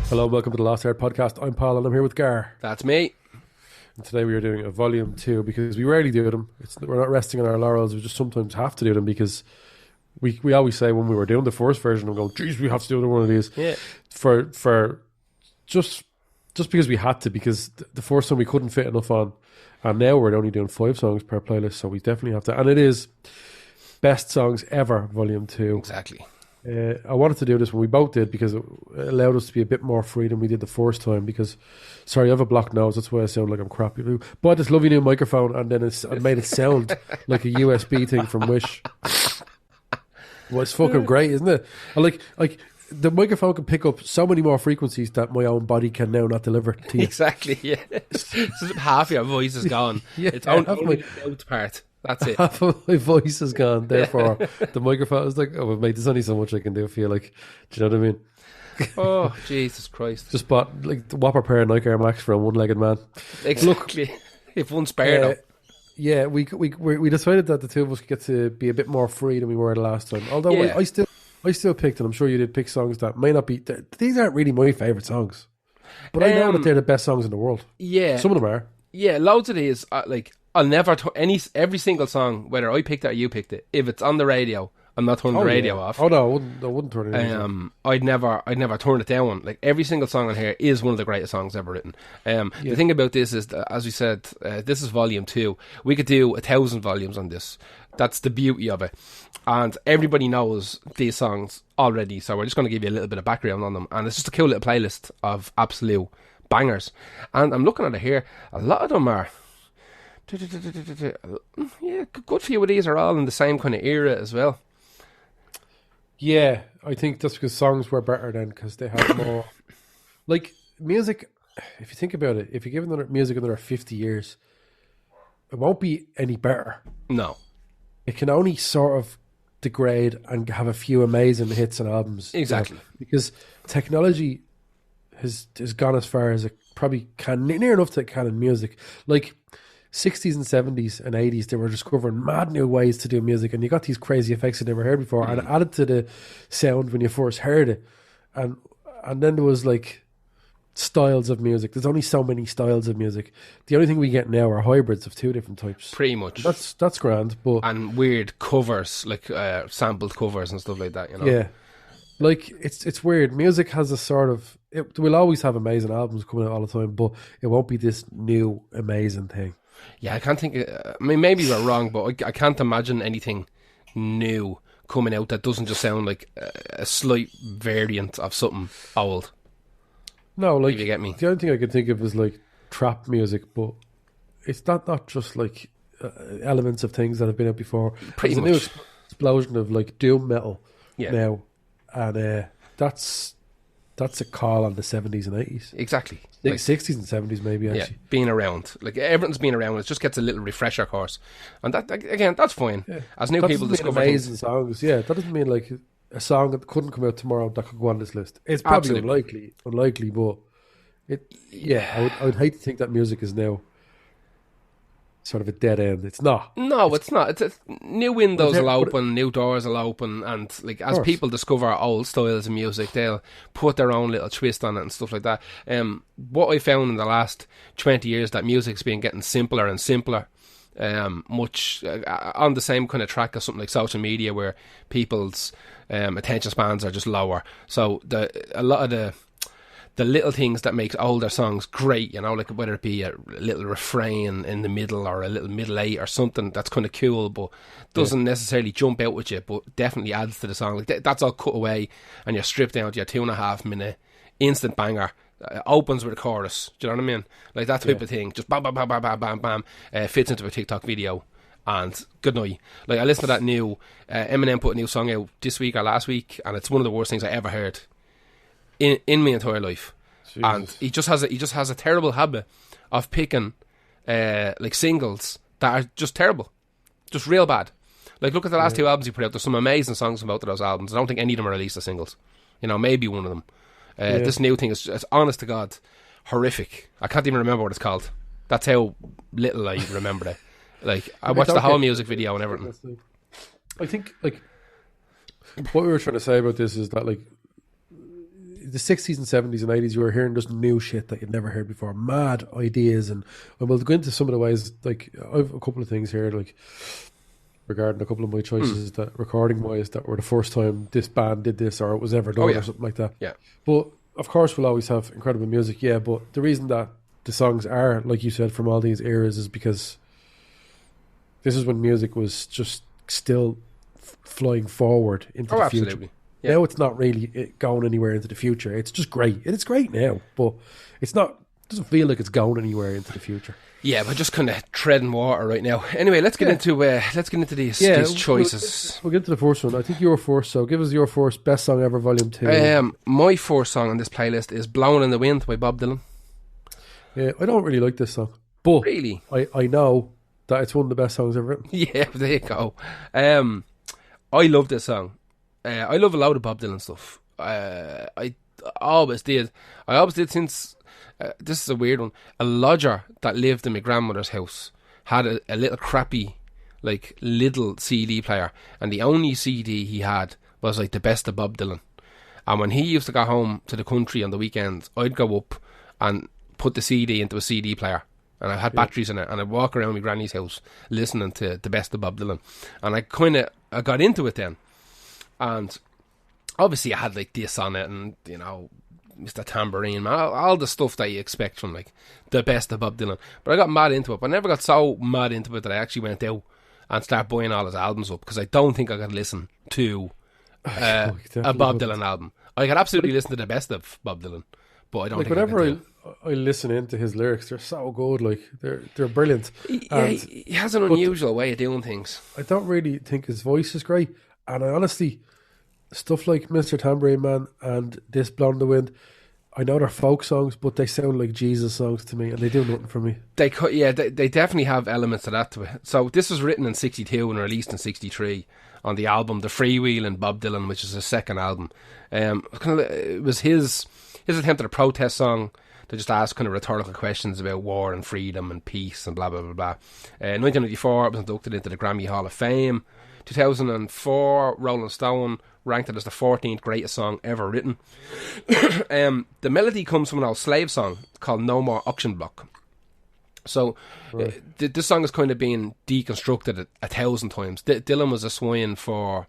Hello and welcome to the Lost Art Podcast. I'm Paul and I'm here with Gar. That's me. And today we are doing a volume 2 because we rarely do them. We're not resting on our laurels. We just sometimes have to do them because we always say when we were doing the first version, I'm going, geez, we have to do another one of these. Yeah. For just because we had to, because the first one we couldn't fit enough on. And now we're only doing 5 songs per playlist, so we definitely have to. And it is Best Songs Ever, volume 2. Exactly. I wanted to do this when we both did because it allowed us to be a bit more free than we did the first time. Because, sorry, I have a blocked nose. That's why I sound like I'm crappy. Bought this lovely new microphone and then I made it sound like a USB thing from Wish. Well, it's fucking great, isn't it? I like the microphone can pick up so many more frequencies that my own body can now not deliver to you. Exactly. Yeah. So half your voice is gone. Yeah, it's only the out part. That's it. Half of my voice is gone. Therefore, the microphone is like, oh, mate, there's only so much I can do for you. Like, do you know what I mean? Oh, Jesus Christ. Just bought like the whopper pair of Nike Air Max for a one-legged man. Exactly. Look, if one's spare though. Yeah, we decided that the two of us could get to be a bit more free than we were the last time. Although I still picked, and I'm sure you did pick songs that may not be. These aren't really my favourite songs, but I know that they're the best songs in the world. Yeah, some of them are. Yeah, loads of these. Like I'll never every single song, whether I picked it or you picked it. If it's on the radio, I'm not turning the radio off. Oh no, I wouldn't turn it off. I'd never turn it down. Like every single song on here is one of the greatest songs ever written. The thing about this is that, as we said, this is volume 2. We could do 1,000 volumes on this. That's the beauty of it. And everybody knows these songs already, so we're just going to give you a little bit of background on them. And it's just a cool little playlist of absolute bangers. And I'm looking at it here. A lot of them are, yeah, good few of these are all in the same kind of era as well. Yeah, I think that's because songs were better then because they had more. Like, music, if you think about it, if you give music another 50 years, it won't be any better. No. It can only sort of degrade and have a few amazing hits and albums. Exactly. You know, because technology has gone as far as it probably can, near enough to it can in music. Like, 60s and 70s and 80s, they were discovering mad new ways to do music, and you got these crazy effects you'd never heard before, and it added to the sound when you first heard it. And then there was like styles of music. There's only so many styles of music. The only thing we get now are hybrids of 2 different types. Pretty much. That's grand, but and weird covers, like sampled covers and stuff like that. You know. Yeah, like it's weird. Music has a sort of. It will always have amazing albums coming out all the time, but it won't be this new amazing thing. Yeah, I can't think. I mean, maybe we're wrong, but I can't imagine anything new coming out that doesn't just sound like a slight variant of something old. No, like, if you get me. The only thing I can think of is like trap music, but it's not just like elements of things that have been out before. Pretty There's much. a new explosion of like doom metal now, and that's a call on the 70s and 80s. Exactly. Like 60s and 70s maybe, actually. Yeah, being around. Like, everything's been around. It just gets a little refresher course. And that, again, that's fine. Yeah. As new people discover amazing songs. Yeah, that doesn't mean like a song that couldn't come out tomorrow that could go on this list. It's probably unlikely, but I would hate to think that music is now sort of a dead end. It's not. No, it's not. It's new windows will open, new doors will open, and like as people discover old styles of music, they'll put their own little twist on it and stuff like that. What I found in the last 20 years, that music's been getting simpler and simpler. Much on the same kind of track as something like social media, where people's attention spans are just lower. So a lot of the little things that makes older songs great, you know, like whether it be a little refrain in the middle or a little middle eight or something that's kind of cool, but doesn't necessarily jump out with you, but definitely adds to the song. Like that's all cut away, and you're stripped down to your 2.5 minute instant banger. Opens with a chorus. Do you know what I mean? Like that type of thing. Just bam, bam, bam, bam, bam, bam, bam. Fits into a TikTok video. And good night. Like I listened to that new Eminem put a new song out this week or last week, and it's one of the worst things I ever heard in my entire life. Jesus. And he just has a terrible habit of picking like singles that are just terrible, just real bad. Like look at the last 2 albums he put out. There's some amazing songs from both of those albums. I don't think any of them are released as singles. You know, maybe one of them. This new thing is, it's honest to God, horrific. I can't even remember what it's called. That's how little I remember it. Like I watched the whole music video and everything. I think like what we were trying to say about this is that like the 60s and 70s and 80s, you were hearing just new shit that you'd never heard before, mad ideas, and we'll go into some of the ways. Like, I've a couple of things here, like regarding a couple of my choices that recording wise that were the first time this band did this or it was ever done or something like that. Yeah. But of course, we'll always have incredible music. Yeah, but the reason that the songs are, like you said, from all these eras is because this is when music was just still flying forward into the future. Absolutely. Yeah. Now it's not really going anywhere into the future. It's just great. It's great now, but it's not. It doesn't feel like it's going anywhere into the future. Yeah, we're just kind of treading water right now. Anyway, let's get into these choices. We'll get to the first one. I think you were first, so give us your first best song ever, Volume 2. My first song on this playlist is "Blowin' in the Wind" by Bob Dylan. Yeah, I don't really like this song, but really, I know that it's one of the best songs ever written. Yeah, there you go. I love this song. I love a lot of Bob Dylan stuff. I always did. I always did since. This is a weird one. A lodger that lived in my grandmother's house had a little crappy, like, little CD player, and the only CD he had was like the best of Bob Dylan. And when he used to go home to the country on the weekends, I'd go up and put the CD into a CD player, and I had batteries in it, and I'd walk around my granny's house listening to the best of Bob Dylan. And I got into it then, and obviously I had like this on it, and you know, Mr. Tambourine Man, all the stuff that you expect from like the best of Bob Dylan. But I got mad into it. But I never got so mad into it that I actually went out and started buying all his albums up, because I don't think I could listen to a Bob Dylan album. I could absolutely listen to the best of Bob Dylan, but I don't think whenever I listen into his lyrics, they're so good. Like, they're brilliant. Yeah, he has an unusual way of doing things. I don't really think his voice is great, and I honestly, stuff like Mr. Tambourine Man and this Blowin' in the Wind, I know they're folk songs, but they sound like Jesus songs to me, and they do nothing for me. They definitely have elements of that to it. So this was written in 62 and released in 63 on the album The Freewheelin' Bob Dylan, which is his second album. It was his attempt at a protest song to just ask kind of rhetorical questions about war and freedom and peace and blah, blah, blah, blah. 1994, it was inducted into the Grammy Hall of Fame. 2004, Rolling Stone ranked it as the 14th greatest song ever written. The melody comes from an old slave song called No More Auction Block. So this song is kind of being deconstructed 1,000 times. Dylan was a swine for...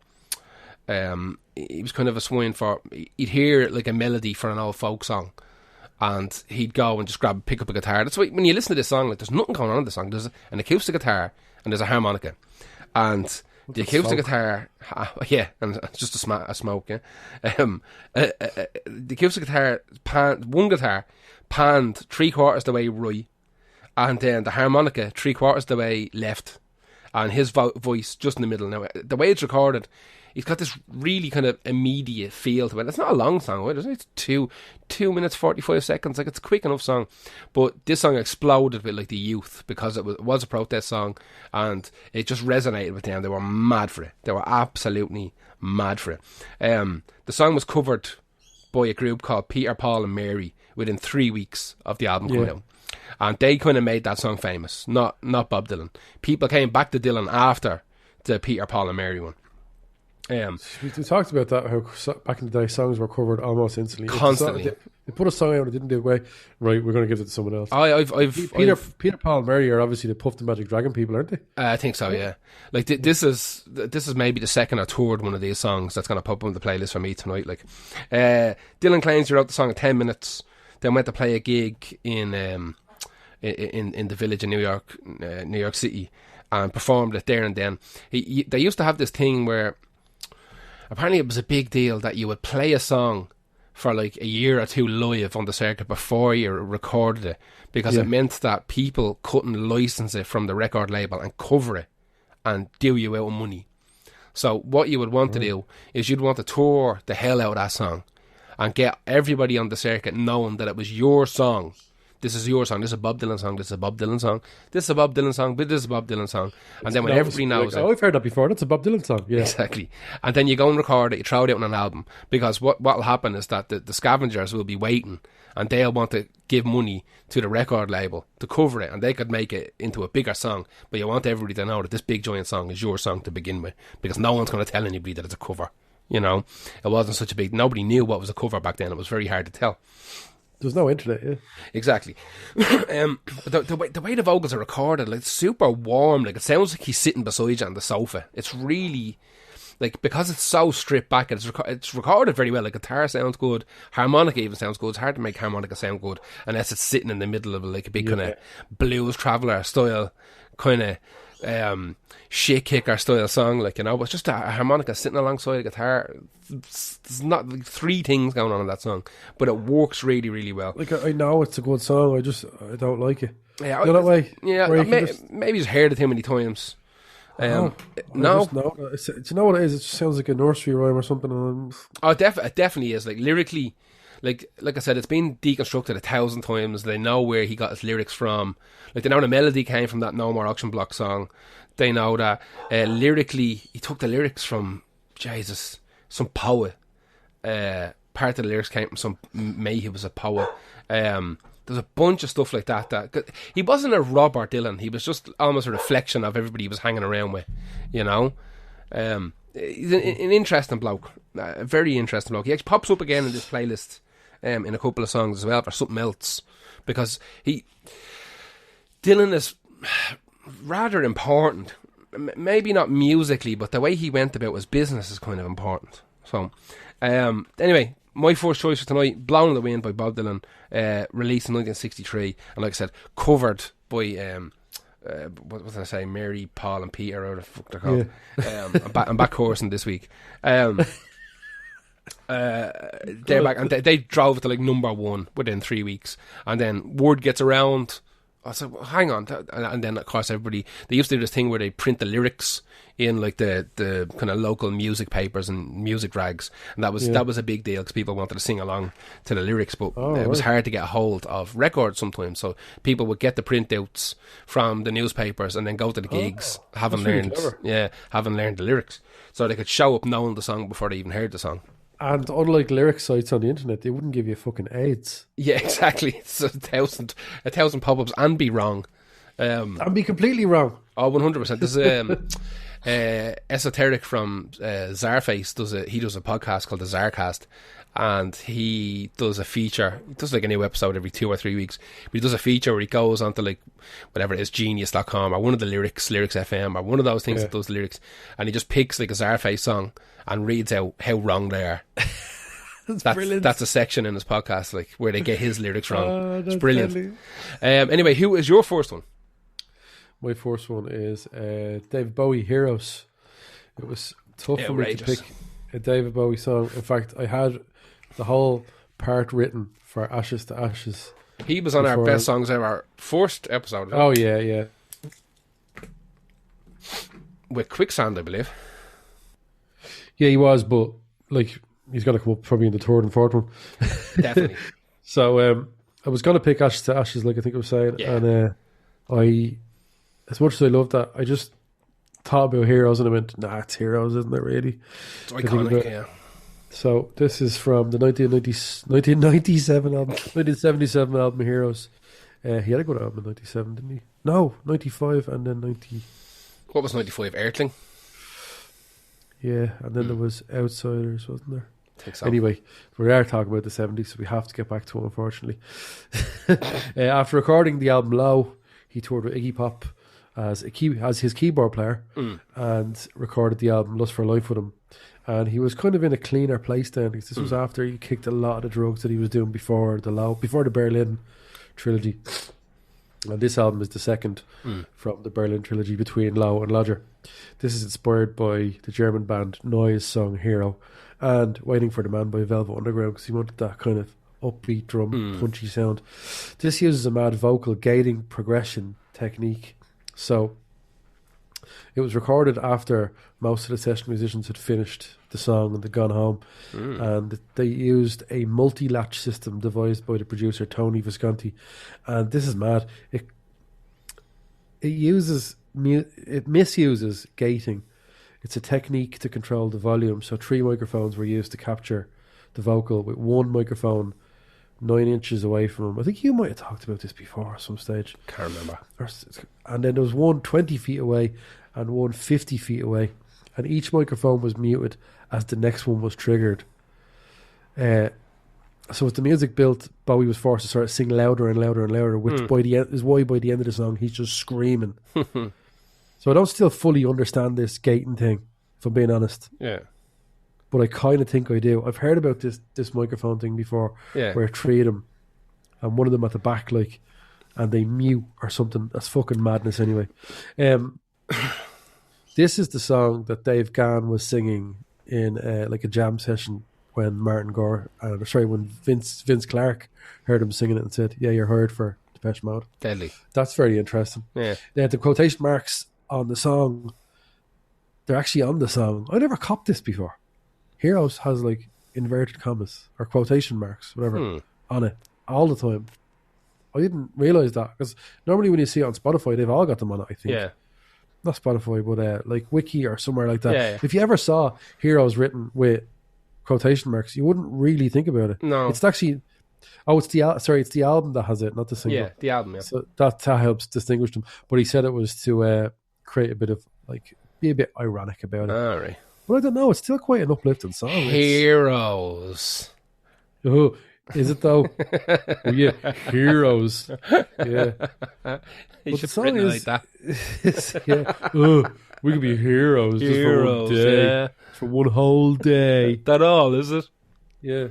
he was kind of a swine for... He'd hear like a melody for an old folk song, and he'd go and just pick up a guitar. That's why when you listen to this song, like, there's nothing going on in the song. There's an acoustic guitar and there's a harmonica, and the acoustic guitar, and it's just a smoke. Yeah, the acoustic guitar one guitar panned 3/4 the way right, and then the harmonica 3/4 the way left, and his voice just in the middle. Now, the way it's recorded, he's got this really kind of immediate feel to it. It's not a long song, is it? It's 2 minutes 45 seconds. Like, it's a quick enough song. But this song exploded with like the youth, because it was a protest song, and it just resonated with them. They were mad for it. They were absolutely mad for it. The song was covered by a group called Peter, Paul and Mary within 3 weeks of the album coming out. And they kind of made that song famous, not Bob Dylan. People came back to Dylan after the Peter, Paul and Mary one. We talked about that, how back in the day songs were covered almost instantly. Constantly. They put a song out and it didn't do great. Right, we're going to give it to someone else. Peter, Paul and Mary are obviously the Puff the Magic Dragon people, aren't they? I think so, yeah. Like, this is maybe the second or third one of these songs that's going to pop on the playlist for me tonight. Like, Dylan claims he wrote the song in 10 minutes, then went to play a gig in the Village in New York City, and performed it there and then. They used to have this thing where apparently it was a big deal that you would play a song for like a year or two live on the circuit before you recorded it, because it meant that people couldn't license it from the record label and cover it and do you out of money. So what you would want to do is you'd want to tour the hell out of that song and get everybody on the circuit knowing that it was your song. This is your song. This is a Bob Dylan song. This is a Bob Dylan song. This is a Bob Dylan song. But this is a Bob Dylan song. And then when everybody knows it, I've heard that before. That's a Bob Dylan song. Yeah, exactly. And then you go and record it. You throw it out on an album, because what'll happen is that the scavengers will be waiting, and they'll want to give money to the record label to cover it, and they could make it into a bigger song. But you want everybody to know that this big giant song is your song to begin with, because no one's going to tell anybody that it's a cover. You know, it wasn't such a big. Nobody knew what was a cover back then. It was very hard to tell. There's no internet, yeah. Exactly. The way the vocals are recorded, like, it's super warm. Like, it sounds like he's sitting beside you on the sofa. It's really, like, because it's so stripped back, it's recorded very well. Like, guitar sounds good, harmonica even sounds good. It's hard to make harmonica sound good unless it's sitting in the middle of, like, a big kind of blues traveller style kind of shit kicker style song, like, you know. But it's just a harmonica sitting alongside a guitar. There's not, like, three things going on in that song, but it works really, really well. Like, I know it's a good song, I don't like it. Yeah, that way. Yeah, maybe you've heard it too many times. No, do you know what it is? It just sounds like a nursery rhyme or something. It definitely is. Like, lyrically, like I said, it's been deconstructed 1,000 times. They know where he got his lyrics from. Like, they know the melody came from that No More Auction Block song. They know that lyrically, he took the lyrics from some poet. Part of the lyrics came from some mate who was a poet. There's a bunch of stuff like that. He wasn't a Robert Dylan. He was just almost a reflection of everybody he was hanging around with, you know. He's an interesting bloke, a very interesting bloke. He actually pops up again in this playlist in a couple of songs as well for something else, because Dylan is rather important. Maybe not musically, but the way he went about his business is kind of important. So, anyway, my first choice for tonight, Blown in the Wind by Bob Dylan, released in 1963, and like I said, covered by what did I say, Mary, Paul and Peter, or the fuck they're called. Yeah. I'm back coursing this week. They're back, and they drove it to, like, #1 within 3 weeks, and then word gets around. I said, well, hang on, and then of course everybody, they used to do this thing where they print the lyrics in, like, the kind of local music papers and music rags, and that was a big deal because people wanted to sing along to the lyrics, but it was hard to get a hold of records sometimes, so people would get the printouts from the newspapers and then go to the gigs having learned the lyrics, so they could show up knowing the song before they even heard the song. And unlike lyric sites on the internet, they wouldn't give you fucking AIDS. Yeah, exactly. It's a thousand pop-ups and be wrong. And be completely wrong. Oh, 100%. There's Esoteric from Czarface. He does a podcast called the Czarcast, and he does a feature. He does, like, a new episode every 2 or 3 weeks. But he does a feature where he goes onto, like, whatever it is, Genius.com or one of the Lyrics FM or one of those things that does lyrics, and he just picks, like, a Czarface song and reads out how wrong they are. That's brilliant. That's a section in his podcast, like, where they get his lyrics wrong. It's brilliant. Anyway, who is your first one? My first one is David Bowie, Heroes. It was tough for me to pick a David Bowie song. In fact, I had the whole part written for Ashes to Ashes. He was on our Best Songs Ever first episode. Oh, yeah. With Quicksand, I believe. Yeah, he was, but, like, he's going to come up probably in the third and fourth one. Definitely. So, I was going to pick Ashes to Ashes, like I think I was saying, and as much as I loved that, I just thought about Heroes and I went, nah, it's Heroes, isn't it, really? It's iconic, yeah. So, this is from the 1977 album Heroes. He had a good album in 97, didn't he? No, 95 and then 90. What was 95? Earthling? Yeah, and then there was Outsiders, wasn't there? I think so. Anyway, we are talking about the 70s, so we have to get back to it, unfortunately. After recording the album Low, he toured with Iggy Pop as his keyboard player and recorded the album Lust for Life with him. And he was kind of in a cleaner place then, because this was after he kicked a lot of the drugs that he was doing before the Berlin trilogy. And this album is the second from the Berlin trilogy between Low and Lodger. This is inspired by the German band Noise' song Hero and Waiting for the Man by Velvet Underground, because he wanted that kind of upbeat drum punchy sound. This uses a mad vocal gating progression technique. So it was recorded after most of the session musicians had finished the song and they'd gone home, and they used a multi-latch system devised by the producer Tony Visconti. And this is mad. It misuses gating. It's a technique to control the volume. So 3 microphones were used to capture the vocal, with one microphone 9 inches away from him. I think you might have talked about this before at some stage. Can't remember. And then there was one 20 feet away and one 50 feet away, and each microphone was muted as the next one was triggered. So as the music built, Bowie was forced to sort of sing louder and louder and louder, which by the end is why by the end of the song he's just screaming. So I don't still fully understand this gating thing, if I'm being honest. Yeah. But I kind of think I do. I've heard about this microphone thing before, where three of them, and one of them at the back, like, and they mute or something. That's fucking madness anyway. This is the song that Dave Gann was singing in like a jam session when when Vince Clarke heard him singing it and said, "Yeah, you're hired for Depeche Mode." Deadly. That's very interesting. Yeah. The quotation marks on the song, they're actually on the song. I never copped this before. Heroes has like inverted commas or quotation marks, whatever, on it all the time. I didn't realise that, because normally when you see it on Spotify, they've all got them on it, I think. Yeah. Not Spotify, but like Wiki or somewhere like that. Yeah. If you ever saw Heroes written with quotation marks, you wouldn't really think about it. No. It's actually... it's the album that has it, not the single. Yeah, the album, yeah. So that helps distinguish them. But he said it was to create a bit of, like, be a bit ironic about it. All right. But I don't know, it's still quite an uplifting song. Heroes. Oh, is it though? Oh, yeah, Heroes. Yeah. But the song is like that. Yeah. Oh, we could be heroes just for one day. Yeah. For one whole day. That all, is it? Yeah.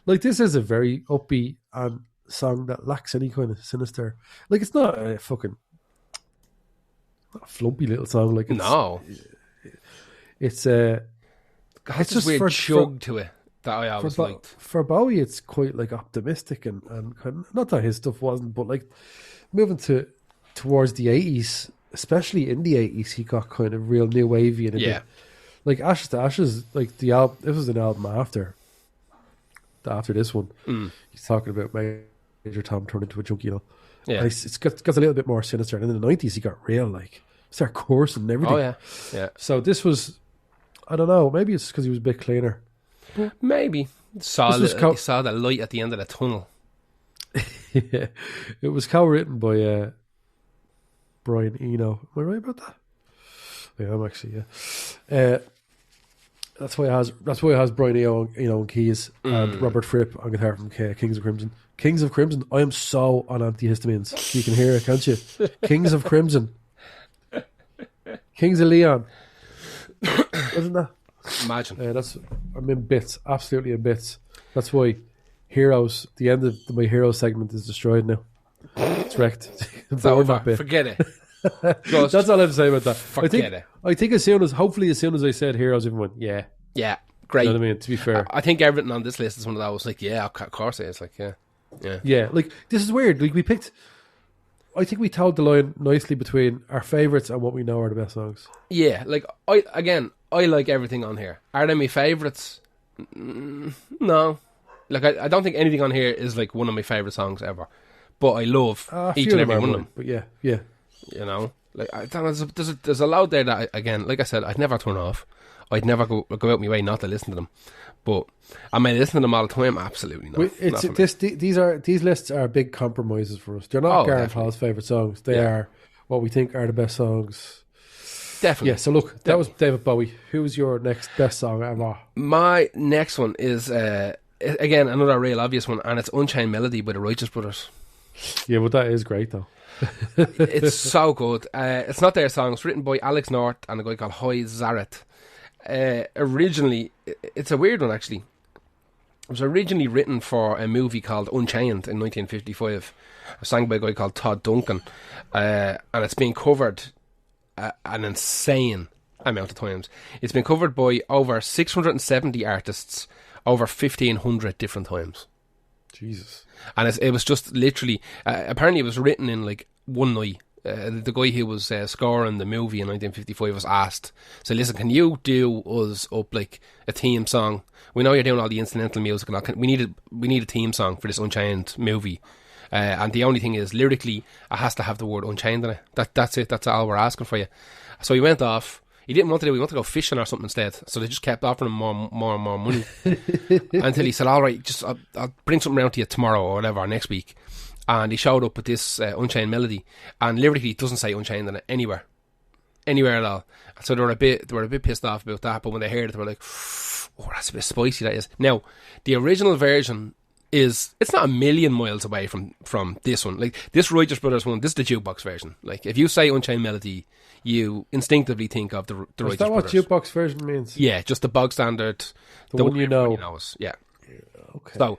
Like, this is a very upbeat and song that lacks any kind of sinister. Like, it's not a fucking not a flumpy little song. Like, it's just weird chug to it that I always liked. For Bowie, it's quite like optimistic and kind of, not that his stuff wasn't, but like moving towards the 80s, especially in the 80s, he got kind of real new wavy and like Ashes to Ashes, like the album. This was an album after this one. He's talking about Major Tom turned into a junkie, you know. Yeah, and it's got a little bit more sinister. And in the 90s, he got real, like, started coursing and everything. Oh yeah. So this was, I don't know, maybe it's because he was a bit cleaner. Maybe saw the light at the end of the tunnel. Yeah, it was co-written by Brian Eno. Am I right about that? Yeah, I'm actually. Yeah, that's why it has Brian Eno on keys and Robert Fripp on guitar from Kings of Crimson. Kings of Crimson. I am so on antihistamines. You can hear it, can't you? Kings of Crimson. Kings of Leon. Wasn't that? Imagine. I'm in bits, absolutely in bits. That's why Heroes, the end of my Hero segment is destroyed now. It's wrecked. It's over. Forget it. That's all I have to say about that. Forget it. I think hopefully as soon as I said Heroes, everyone went, yeah, great. You know what I mean? To be fair, I think everything on this list is one of those, like, yeah, of course it is. Like, yeah. Like, this is weird. Like, I think we told the line nicely between our favourites and what we know are the best songs. Yeah, like, I like everything on here. Are they my favourites? No. Like, I don't think anything on here is like one of my favourite songs ever. But I love each and every one of them. But yeah. You know? Like, I don't know, there's a loud there that, again, like I said, I'd never turn off. I'd never go out my way not to listen to them. But am I listening to them all the time? Absolutely not. These lists are big compromises for us. They're not Gareth Hall's favourite songs. They are what we think are the best songs. Definitely. Yeah, so look, that was David Bowie. Who's your next best song ever? My next one is, again, another real obvious one, and it's Unchained Melody by the Righteous Brothers. Yeah, but that is great, though. It's so good. It's not their song. It's written by Alex North and a guy called Hoy Zaret. Originally, it's a weird one, actually. It was originally written for a movie called Unchained in 1955, sang by a guy called Todd Duncan, and it's been covered an insane amount of times. It's been covered by over 670 artists over 1,500 different times. Jesus. And it was just literally, apparently it was written in like one night. The guy who was scoring the movie in 1955 was asked, so listen, can you do us up like a theme song? We know you're doing all the incidental music and all. We need a theme song for this Unchained movie. And the only thing is, lyrically, it has to have the word Unchained in it. That's it. That's all we're asking for you. So he went off. He didn't want to do it. He wanted to go fishing or something instead. So they just kept offering him more and more money until he said, all right, just I'll bring something around to you tomorrow or whatever, or next week. And he showed up with this Unchained Melody. And lyrically, it doesn't say Unchained in it anywhere. anywhere at all. So they were a bit pissed off about that. But when they heard it, they were like, "Oh, that's a bit spicy, that is." Now, the original version it's not a million miles away from this one. Like this Righteous Brothers one, this is the jukebox version. Like if you say Unchained Melody, you instinctively think of the Righteous Brothers. Is that what jukebox version means? Yeah, just the bog standard, the one you know. Yeah. Okay. So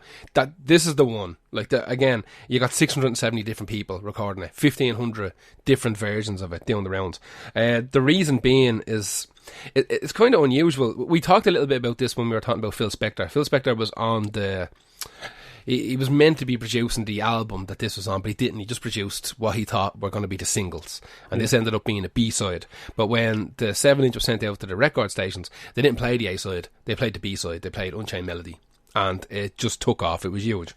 this is the one. Like again, you got 670 different people recording it, 1,500 different versions of it doing the rounds. The reason being is it's kind of unusual. We talked a little bit about this when we were talking about Phil Spector. Phil Spector was on the. He was meant to be producing the album that this was on, but he didn't. He just produced what he thought were going to be the singles. And this ended up being a B-side. But when the 7-inch was sent out to the record stations, they didn't play the A-side. They played the B-side. They played Unchained Melody. And it just took off. It was huge.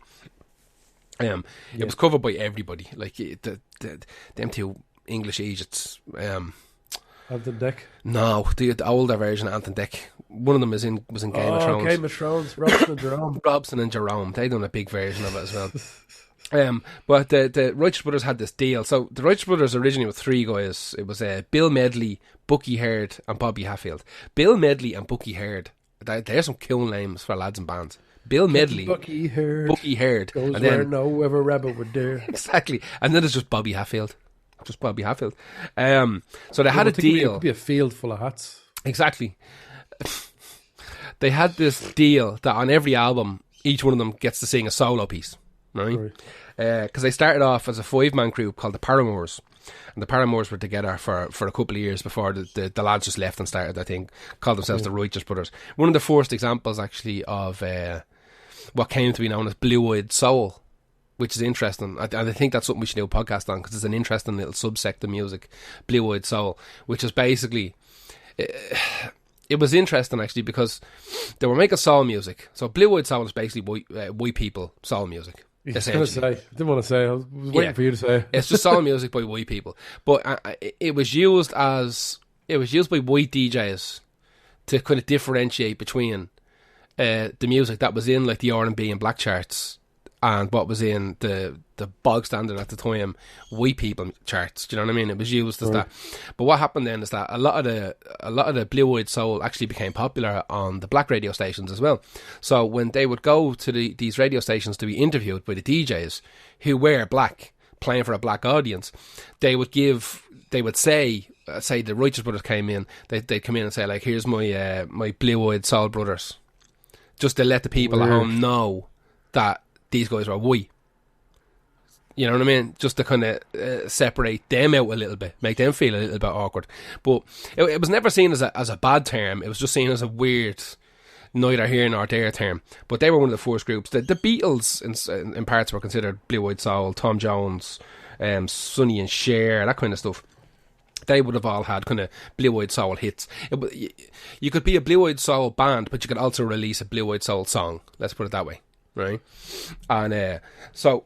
It was covered by everybody. Like them two English Egypts. Anton Deck? No, the older version of Anton Deck. One of them was in Game of Thrones. Game of Thrones. Robson and Jerome. Robson and Jerome. They done a big version of it as well. But the Righteous Brothers had this deal. So the Righteous Brothers originally were three guys. It was Bill Medley, Bucky Herd, and Bobby Hatfield. Bill Medley and Bucky Herd. They're some cool names for lads and bands. Bill Medley, Bucky Herd, goes and then no ever rabbit would dare. Exactly, and then there's just Bobby Hatfield. So they had a deal. It could be a field full of hats. Exactly. They had this deal that on every album, each one of them gets to sing a solo piece, right? Because they started off as a 5-man group called the Paramours. And the Paramours were together for a couple of years before the lads just left and started, I think, called themselves the Righteous Brothers. One of the first examples, actually, of what came to be known as Bluewood Soul, which is interesting. I think that's something we should do a podcast on, because it's an interesting little subsect of music, Bluewood Soul, which is basically... It was interesting, actually, because they were making soul music. So Bluewood Soul is basically white people soul music. I didn't want to say. I was waiting for you to say. It's just soul music by white people, but it was used by white DJs to kind of differentiate between the music that was in like the R&B and black charts and what was in the bog standard at the time white people charts. Do you know what I mean? It was used as that. But what happened then is that a lot of the Bluewood Soul actually became popular on the black radio stations as well. So when they would go to these radio stations to be interviewed by the DJs who were black, playing for a black audience, they would say the Righteous Brothers came in, they'd come in and say, like, here's my my Bluewood Soul brothers, just to let the people at home know that these guys were white. You know what I mean? Just to kind of separate them out a little bit, make them feel a little bit awkward. But it was never seen as a bad term. It was just seen as a weird, neither here nor there term. But they were one of the first groups. The Beatles in parts were considered Bluewood Soul, Tom Jones, Sonny and Cher, that kind of stuff. They would have all had kind of Bluewood Soul hits. You could be a Bluewood Soul band, but you could also release a Bluewood Soul song. Let's put it that way, right? And so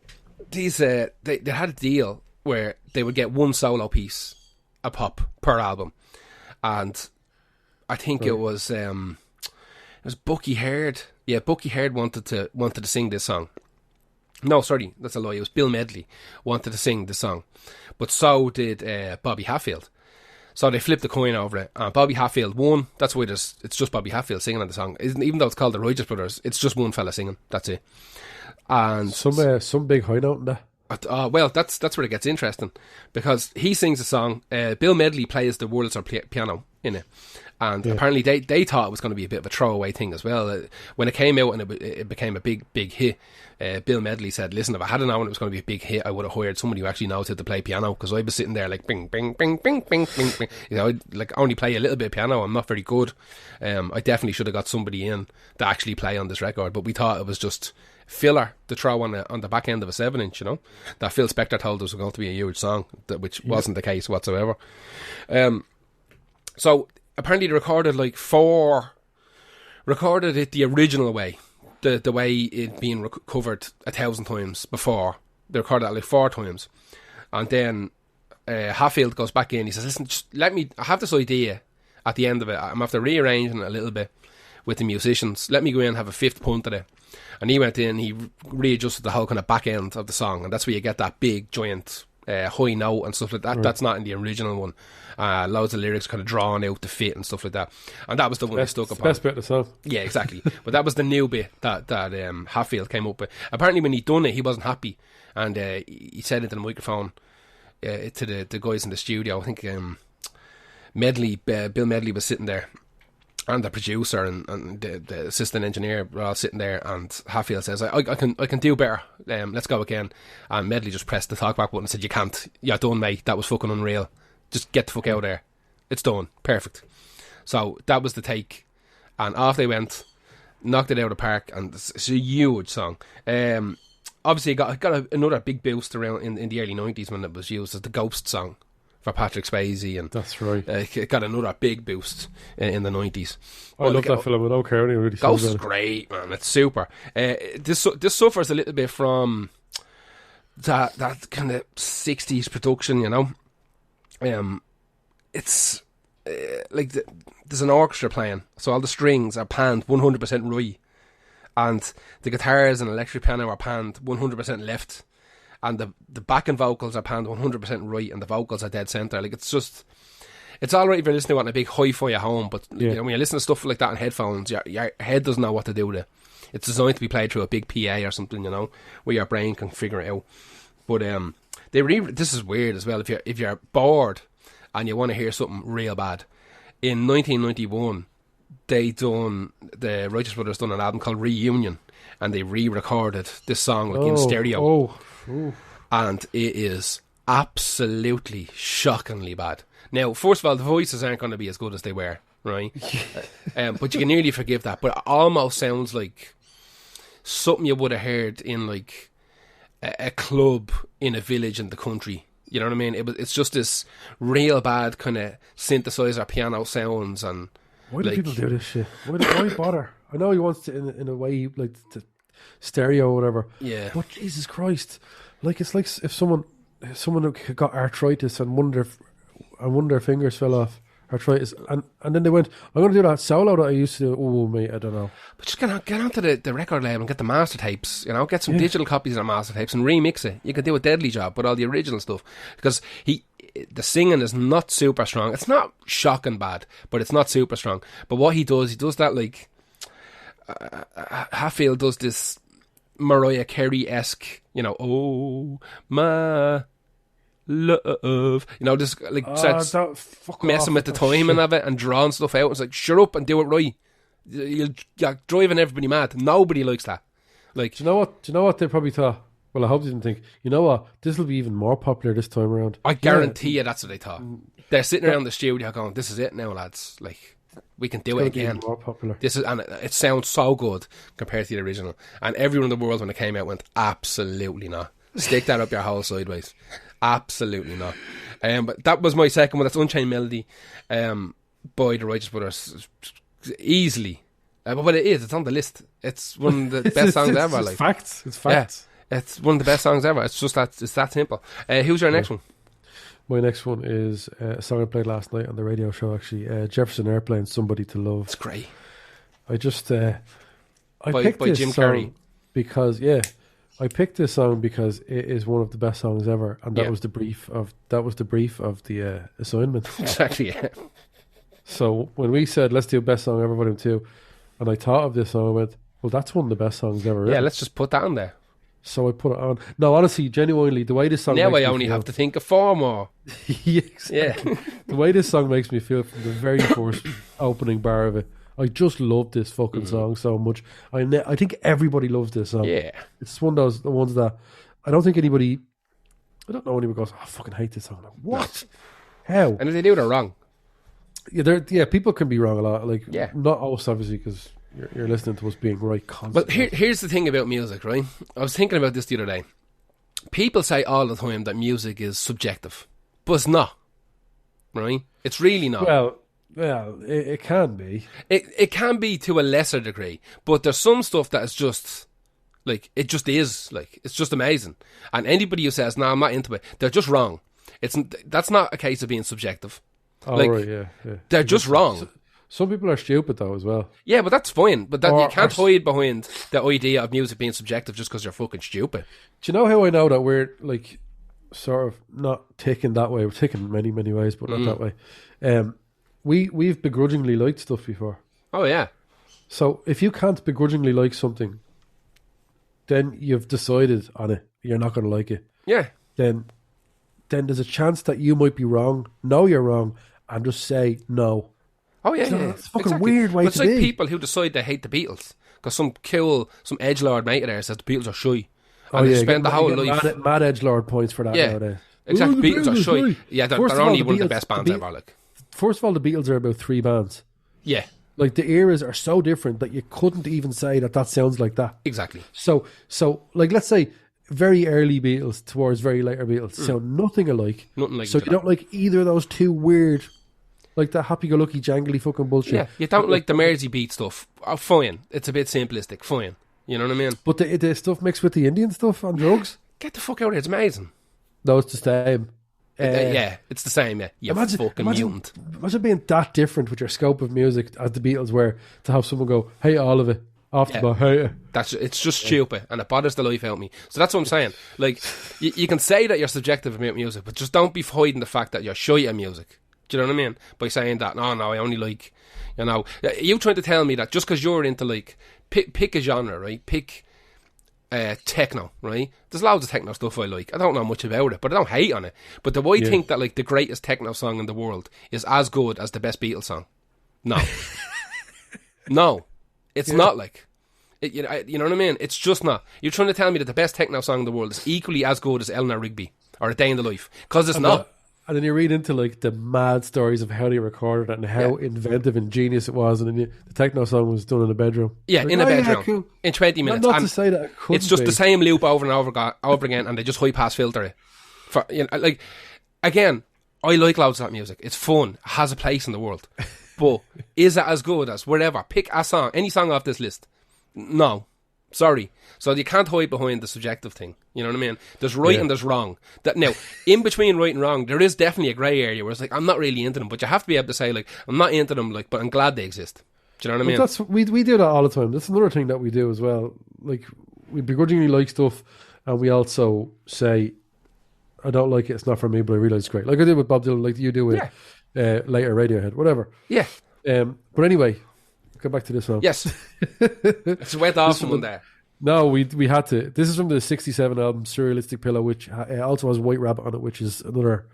these they had a deal where they would get one solo piece a pop per album, and I think it was Bucky Herd. Yeah, Bucky Herd wanted to sing this song. No, sorry, that's a lie. It was Bill Medley wanted to sing the song, but so did Bobby Hatfield. So they flipped the coin over it, and Bobby Hatfield won. That's why it's just Bobby Hatfield singing on the song. Even though it's called the Righteous Brothers, it's just one fella singing. That's it. And some big high note in that. Well, that's where it gets interesting, because he sings a song. Bill Medley plays the Wurlitzer piano in it, and apparently they thought it was going to be a bit of a throwaway thing as well. When it came out and it became a big hit, Bill Medley said, "Listen, if I hadn't known it was going to be a big hit, I would have hired somebody who actually knows how to play piano, because I was sitting there like bing bing bing bing bing bing bing. You know, I'd like only play a little bit of piano. I'm not very good. I definitely should have got somebody in to actually play on this record, but we thought it was just filler to throw on the back end of a 7-inch, you know, that Phil Spector told us was going to be a huge song, which wasn't the case whatsoever. So apparently they recorded it the original way, the way it being covered 1,000 times before. They recorded it like 4 times, and then Hatfield goes back in. He says, "Listen, just I have this idea at the end of it. I'm after rearranging it a little bit with the musicians. Let me go in and have a 5th punt at it." And he went in, he readjusted the whole kind of back end of the song, and that's where you get that big, giant high note and stuff like that. Right. That's not in the original one. Loads of lyrics kind of drawn out to fit and stuff like that. And that was the one I stuck upon. Best bit of the song. Yeah, exactly. But that was the new bit that Hatfield came up with. Apparently when he'd done it, he wasn't happy. And he said into the microphone to the guys in the studio. I think Bill Medley was sitting there. And the producer and the assistant engineer were all sitting there, and Hatfield says, I can do better. Let's go again. And Medley just pressed the talkback button and said, you can't. You're done, mate. That was fucking unreal. Just get the fuck out of there. It's done. Perfect. So that was the take. And off they went, knocked it out of the park, and it's a huge song. Obviously, it got another big boost around in the early 90s when it was used as the Ghost song for Patrick Swayze, and that's right. It got another big boost in the 90s. I love that film. I don't care anyone really. Ghost is great, man. It's super. This suffers a little bit from that kind of 60s production, you know. It's like there's an orchestra playing, so all the strings are panned 100% right, and the guitars and electric piano are panned 100% left. And the backing vocals are panned 100% right, and the vocals are dead centre. Like, it's all right if you're listening to it on a big hi-fi at home, but you know, when you listen to stuff like that on headphones, your head doesn't know what to do with it. It's designed to be played through a big PA or something, you know, where your brain can figure it out. But this is weird as well. If you're bored and you want to hear something real bad, in 1991, the Righteous Brothers done an album called Reunion, and they re-recorded this song in stereo. And it is absolutely shockingly bad. Now, first of all, the voices aren't going to be as good as they were, right? But you can nearly forgive that. But it almost sounds like something you would have heard in like a club in a village in the country. You know what I mean? It's just this real bad kind of synthesizer piano sounds. And why do people do this shit? Why bother? I know he wants to in a way like to stereo or whatever. Yeah. But Jesus Christ, like it's like if someone who got arthritis and one of their fingers fell off, arthritis, and then they went, I'm going to do that solo that I used to do. Oh mate, I don't know. But just get onto the record label and get the master tapes. You know, get some digital copies of the master tapes and remix it. You could do a deadly job with all the original stuff, because the singing is not super strong. It's not shocking bad, but it's not super strong. But what he does that like Hatfield does this Mariah Carey-esque, you know, oh my love, you know, just like starts messing with the timing of it and drawing stuff out. It's like, shut up and do it right. You're driving everybody mad. Nobody likes that. Like, do you know what they probably thought? Well, I hope they didn't think, you know what, this will be even more popular this time around. I guarantee you that's what they thought. They're sitting around the studio going, this is it now, lads. Like, we can do it again. More popular. And it sounds so good compared to the original. And everyone in the world when it came out went, absolutely not. Stick that up your hole sideways. Absolutely not. But that was my second one. That's Unchained Melody by the Righteous Brothers. Easily. But it is. It's on the list. It's one of the best songs ever. It's facts. It's facts. Yeah, it's one of the best songs ever. It's just that. It's that simple. Who's your next one? My next one is a song I played last night on the radio show, actually. Jefferson Airplane, Somebody to Love. It's great. I just... I picked this Jim song Carrey. because, I picked this song because it is one of the best songs ever, and that was the brief of the assignment. Exactly, yeah. So when we said, let's do best song ever, Volume 2, and I thought of this song, I went, well, that's one of the best songs ever. Yeah, let's just put that on there. So I put it on. No, honestly, genuinely, the way this song now makes I only have to think of 4 more. Yeah. The way this song makes me feel from the very first opening bar of it, I just love this fucking song so much. I think everybody loves this song. Yeah. It's one of the ones that I don't know anyone goes, oh, I fucking hate this song. Like, what? How? And if they do, they're wrong. Yeah, people can be wrong a lot. Like, yeah. Not us, obviously, because you're listening to us being right constantly. But here's the thing about music, right? I was thinking about this the other day. People say all the time that music is subjective, but it's not, right? It's really not. Well, it can be. It can be to a lesser degree, but there's some stuff that is just, like, it just is, like, it's just amazing. And anybody who says, no, I'm not into it, they're just wrong. That's not a case of being subjective. Oh, like, right, yeah. They're just wrong. Some people are stupid though as well. Yeah, but that's fine. But you can't hide behind the idea of music being subjective just because you're fucking stupid. Do you know how I know that we're like sort of not taken that way. We're taken many, many ways, but not that way. We've begrudgingly liked stuff before. Oh, yeah. So if you can't begrudgingly like something, then you've decided on it. You're not going to like it. Yeah. Then there's a chance that you might be wrong. Know you're wrong, and just say no. Oh, yeah, It's a fucking weird way to be. It's like people who decide they hate the Beatles because some edgelord mate of theirs says the Beatles are shy. And they spent the whole life... Mad edgelord points for that nowadays. Exactly. The Beatles are shy. Yeah, they're only one of the best bands ever. Like. First of all, the Beatles are about 3 bands. Yeah. Like, the eras are so different that you couldn't even say that sounds like that. Exactly. So like, let's say very early Beatles towards very later Beatles sound nothing alike. Nothing like so you don't like either of those two weird, like that happy-go-lucky, jangly fucking bullshit. Yeah, you don't like the Mersey beat stuff. Oh, fine. It's a bit simplistic. Fine. You know what I mean? But the stuff mixed with the Indian stuff on drugs? Get the fuck out of here. It's amazing. No, it's the same. Yeah, it's the same, yeah. You fucking mutant. Imagine being that different with your scope of music as the Beatles were, to have someone go, hate all of it, off the bat, hate it. It's just stupid, and it bothers the life out of me. So that's what I'm saying. Like, you can say that you're subjective about music, but just don't be hiding the fact that you're shy at music. Do you know what I mean? By saying that, no, I only like, you know. You trying to tell me that just because you're into, like, pick a genre, right? Pick techno, right? There's loads of techno stuff I like. I don't know much about it, but I don't hate on it. But do I think that, like, the greatest techno song in the world is as good as the best Beatles song? No. No. It's not, like... you know what I mean? It's just not. You're trying to tell me that the best techno song in the world is equally as good as Eleanor Rigby or A Day in the Life. Because it's not. And then you read into, like, the mad stories of how they recorded it and how inventive and genius it was, and then the techno song was done in a bedroom. Yeah, like, in a bedroom. Yeah, cool. In 20 minutes. Not to say that it it's just the same loop over and over again, and they just high-pass filter it. For, you know, like, again, I like loads of that music. It's fun. It has a place in the world. But is it as good as whatever? Pick a song, any song off this list. No. Sorry. So you can't hide behind the subjective thing. You know what I mean? There's right and there's wrong. Now, in between right and wrong, there is definitely a grey area where it's like, I'm not really into them, but you have to be able to say, like, I'm not into them, like, but I'm glad they exist. Do you know what I mean? We do that all the time. That's another thing that we do as well. Like, we begrudgingly like stuff, and we also say, I don't like it, it's not for me, but I realise it's great. Like I did with Bob Dylan, like you do with later Radiohead, whatever. Yeah. But anyway, go back to this one. Yes. It's went off someone there. No, we had to. This is from the 1967 album Serialistic Pillow, which also has White Rabbit on it, which is another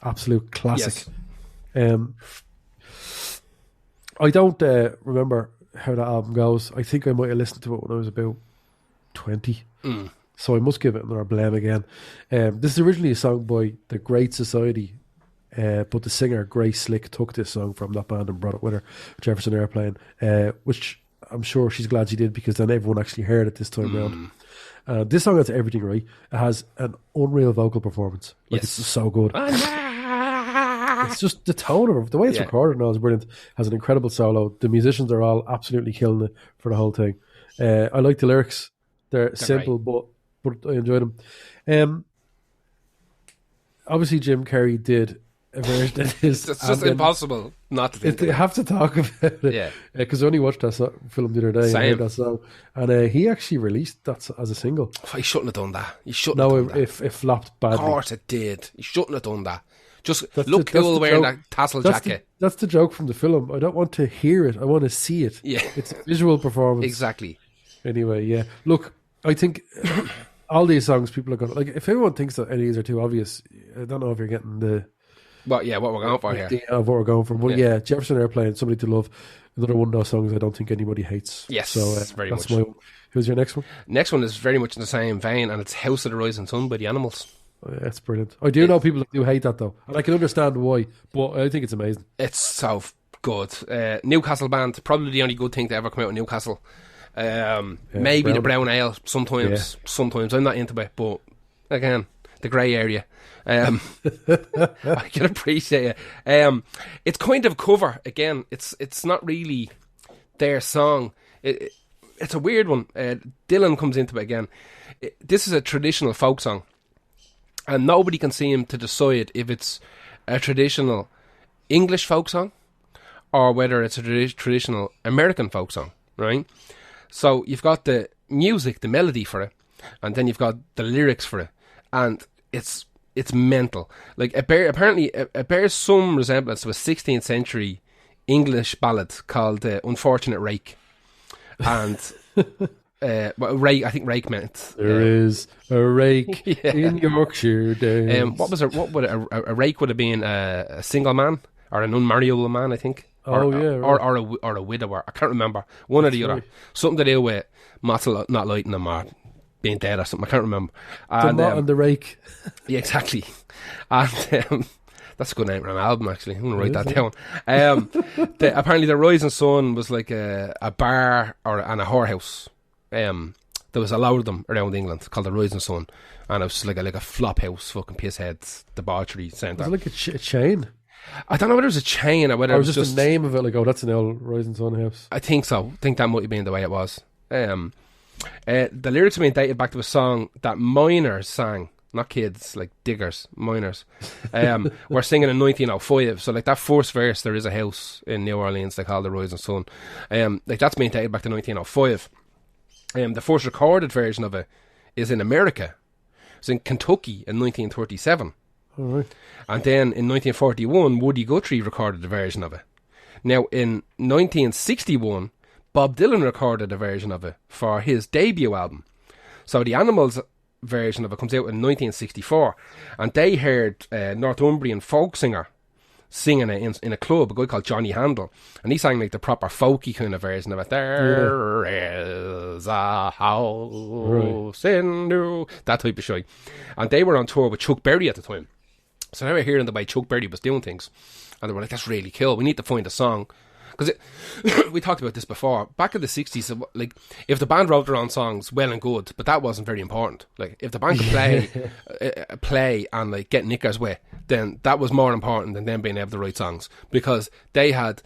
absolute classic. Yes. I don't remember how that album goes. I think I might have listened to it when I was about 20. So I must give it another blame again. This is originally a song by The Great Society, but the singer Grace Slick took this song from that band and brought it with her, Jefferson Airplane, which I'm sure she's glad she did, because then everyone actually heard it this time round. This song has everything right. It has an unreal vocal performance. Like, it's so good. It's just the tone of it, the way it's recorded now is brilliant. Has an incredible solo. The musicians are all absolutely killing it for the whole thing. I like the lyrics. They're simple, but I enjoy them. Obviously, Jim Carrey did a version of his. It's just impossible not to think You have to talk about it. Yeah. Because I only watched that film the other day. Same. And heard that song. And he actually released that as a single. Oh, he shouldn't have done that. He shouldn't have done that. It flopped badly. Of course it did. He shouldn't have done that. Just look cool wearing that tassel jacket. That's the joke from the film. I don't want to hear it. I want to see it. Yeah. It's a visual performance. Exactly. Anyway, yeah. Look, I think all these songs people are going to... Like, if everyone thinks that any of these are too obvious, I don't know if you're getting the... What we're going for here. Of what we're going for. But yeah, Jefferson Airplane, Somebody to Love, another one of those songs I don't think anybody hates. Yes, so very that's much. Who's your next one? Next one is very much in the same vein, and it's House of the Rising Sun by the Animals. Oh, yeah, that's brilliant. I do know people that do hate that, though, and I can understand why, but I think it's amazing. It's so good. Newcastle band, probably the only good thing to ever come out of Newcastle. Maybe the brown ale sometimes. Sometimes I'm not into it, but again, the grey area. I can appreciate it. It's kind of a cover again. It's not really their song. It's a weird one. Dylan comes into it again. This is a traditional folk song, and nobody can seem to decide if it's a traditional English folk song or whether it's a traditional American folk song, right? So you've got the music, the melody for it, and then you've got the lyrics for it, and it's it's mental. Like apparently it bears some resemblance to a 16th century English ballad called Unfortunate Rake. And rake, I think rake meant there is a rake in Yorkshire Dales. What would a rake would have been? A single man or an unmarriable man, I think. Or a widower. I can't remember. One or the other. Something to do with not lighting them or being dead or something. I can't remember. And, the the rake. Yeah, exactly. And that's a good name for an album, actually. I'm going to write that down. Apparently the Rising Sun was like a bar and a whorehouse. There was a lot of them around England called the Rising Sun. And it was like a flop house, fucking pissheads, debauchery centre. Was it like a chain? I don't know whether it was a chain or whether it was just the name of it, like, oh, that's an old Rising Sun house. I think so. I think that might have been the way it was. The lyrics have been dated back to a song that miners sang, not kids, like diggers, miners, were singing in 1905. So, like, that first verse, there is a house in New Orleans they call the Rising Sun. Like, that's been dated back to 1905. The first recorded version of it is in America. It's in Kentucky in 1937. Right. And then in 1941, Woody Guthrie recorded a version of it. Now, in 1961, Bob Dylan recorded a version of it for his debut album. So the Animals version of it comes out in 1964. And they heard Northumbrian folk singer singing it in a club, a guy called Johnny Handel. And he sang like the proper folky kind of version of it. There is a house in New... That type of shit. And they were on tour with Chuck Berry at the time. So they were hearing the way Chuck Berry was doing things. And they were like, that's really cool. We need to find a song. Because we talked about this before. Back in the 60s, like, if the band wrote their own songs, well and good. But that wasn't very important. Like, if the band could play and, like, get knickers wet, then that was more important than them being able to write songs. Because they had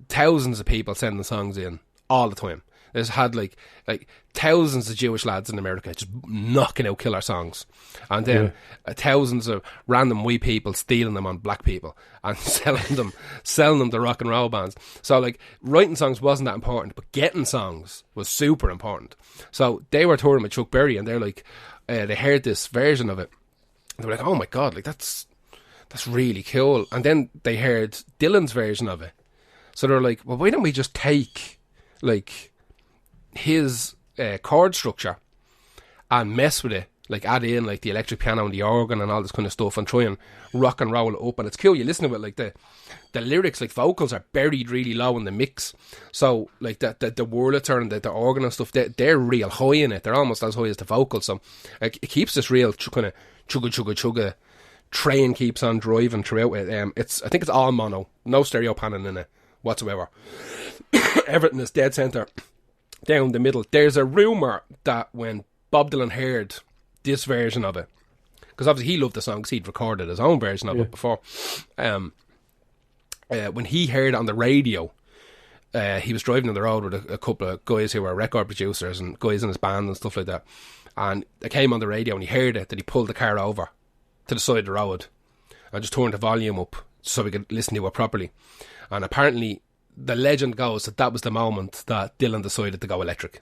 thousands of people sending songs in all the time. They just had, like thousands of Jewish lads in America just knocking out killer songs. And then thousands of random white people stealing them on black people and selling them to rock and roll bands. So, like, writing songs wasn't that important, but getting songs was super important. So they were touring with Chuck Berry, and they're like, they heard this version of it. They were like, oh my God, like, that's really cool. And then they heard Dylan's version of it. So they're like, well, why don't we just take, like, his chord structure and mess with it, like add in like the electric piano and the organ and all this kind of stuff, and try and rock and roll it up. And it's cool, you listen to it, like the lyrics, like vocals are buried really low in the mix, so like the Wurlitzer and the organ and stuff, they're real high in it. They're almost as high as the vocals, so like, it keeps this real kind of chugga train keeps on driving throughout it. I think it's all mono, no stereo panning in it whatsoever. Everton is dead centre down the middle. There's a rumour that when Bob Dylan heard this version of it, because obviously he loved the song because he'd recorded his own version of it before, when he heard it on the radio, he was driving on the road with a couple of guys who were record producers and guys in his band and stuff like that, and it came on the radio and he heard it, that he pulled the car over to the side of the road and just turned the volume up so we could listen to it properly. And apparently the legend goes that was the moment that Dylan decided to go electric.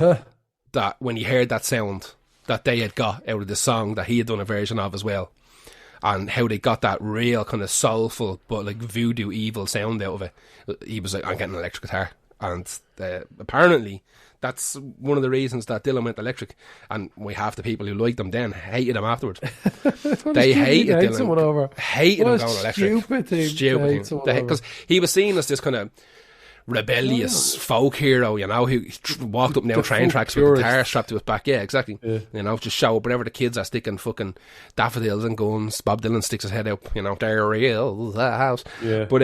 That when he heard that sound that they had got out of the song that he had done a version of as well, and how they got that real kind of soulful but like voodoo evil sound out of it, he was like, I'm getting an electric guitar. And apparently that's one of the reasons that Dylan went electric, and we have the people who liked them then hated him afterwards. They hated Dylan, hated him going electric. Stupid thing, because he was seen as this kind of rebellious folk hero, you know, who walked up and down train tracks with a guitar strapped to his back. Yeah, exactly. You know, just show up whenever the kids are sticking fucking daffodils and guns. Bob Dylan sticks his head out, you know, there is the house. But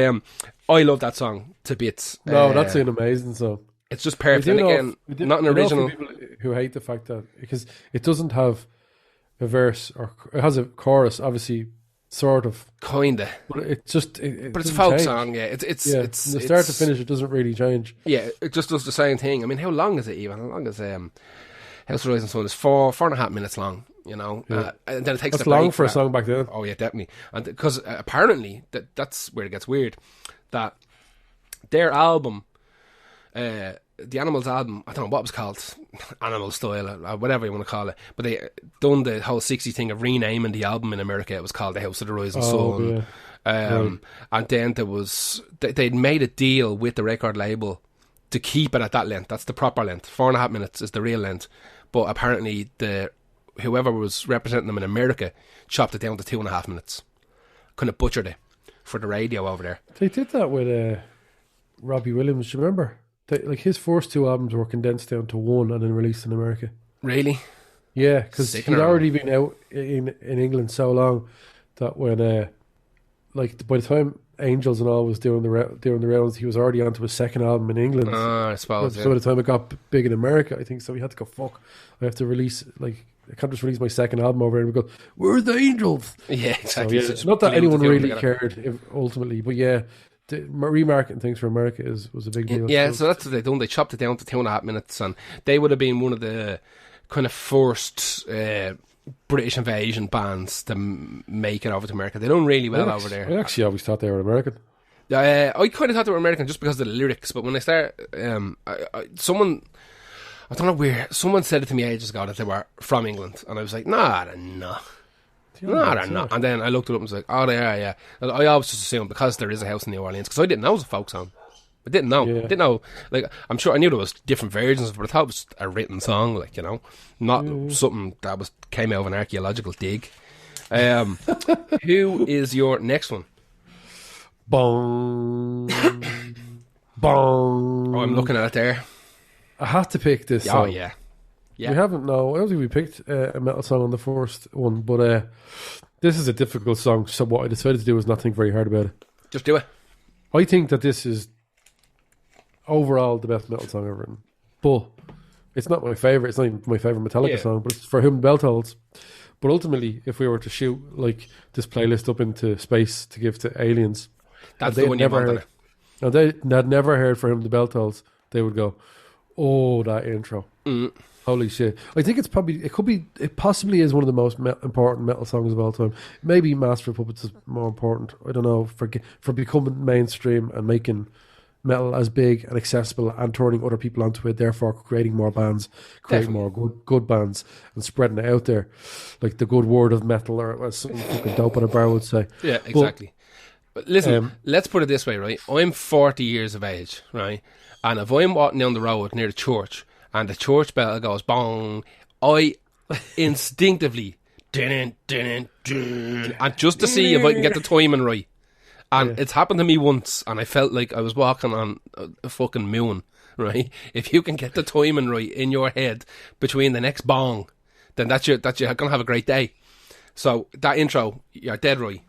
I love that song to bits. No, that's an amazing song. It's just perfect. And again, not an original. People who hate the fact that, because it doesn't have a verse, or it has a chorus, obviously, sort of, kinda, but it's just, but it's a folk song. Yeah, it's from the start to finish. It doesn't really change. Yeah, it just does the same thing. I mean, how long is it even? How long is House of Rising Sun? Is 4.5 minutes long. You know, and then it takes. That's long for a song back then. Oh yeah, definitely. And because apparently that's where it gets weird. That their album the Animals album, I don't know what it was called, Animal Style, or whatever you want to call it, but they done the whole 60s thing of renaming the album in America. It was called The House of the Rising Sun. And then there was, they'd made a deal with the record label to keep it at that length. That's the proper length. 4.5 minutes is the real length. But apparently whoever was representing them in America chopped it down to 2.5 minutes. Kind of butchered it for the radio over there. They did that with Robbie Williams, do you remember? Like his first 2 albums were condensed down to 1 and then released in America. Really? Yeah, because he'd already been out in England so long that when, like, by the time Angels and all was doing the rounds, he was already onto his second album in England. I suppose. So by the time it got big in America, I think so. He had to go, fuck, I have to release, like, I can't just release my second album over here and we go, where's the Angels? Yeah, exactly. So, yeah, not that anyone really cared ultimately, but yeah. The remarketing things for America was a big deal. Yeah, so that's what they done. They chopped it down to 2.5 minutes, and they would have been one of the kind of first British invasion bands to make it over to America. They done really well over there. I actually always thought they were American. I kind of thought they were American just because of the lyrics, but when I started, someone, I don't know where, someone said it to me ages ago that they were from England, and I was like, nah, they're not. No, they're not. And then I looked it up and was like, oh, they are, yeah. And I always just assumed because there is a house in New Orleans, because I didn't know it was a folk song. I didn't know. Yeah. Didn't know. Like, I'm sure I knew there was different versions, but I thought it was a written song, like, you know, not something that came out of an archaeological dig. Who is your next one? Bong. Bong. Oh, I'm looking at it there. I have to pick this song. Oh, yeah. Yeah. We haven't, no, I don't think we picked a metal song on the first one, but this is a difficult song, so what I decided to do was not think very hard about it. Just do it. I think that this is overall the best metal song ever written, but it's not my favourite. It's not even my favourite Metallica song, but it's For Whom the Bell Tolls. But ultimately, if we were to shoot like this playlist up into space to give to aliens, that's the one you wanted. And they had never heard For Whom the Bell Tolls, they would go, oh, that intro. Holy shit. I think it possibly is one of the most important metal songs of all time. Maybe Master of Puppets is more important. I don't know, for becoming mainstream and making metal as big and accessible and turning other people onto it, therefore creating more bands, creating more good bands and spreading it out there. Like the good word of metal, or as some fucking dope at a bar would say. Yeah, exactly. But listen, let's put it this way, right? I'm 40 years of age, right? And if I'm walking down the road near the church and the church bell goes bong, I instinctively and just to see if I can get the timing right. And it's happened to me once, and I felt like I was walking on a fucking moon, right? If you can get the timing right in your head between the next bong, then you're gonna have a great day. So that intro, you're dead right.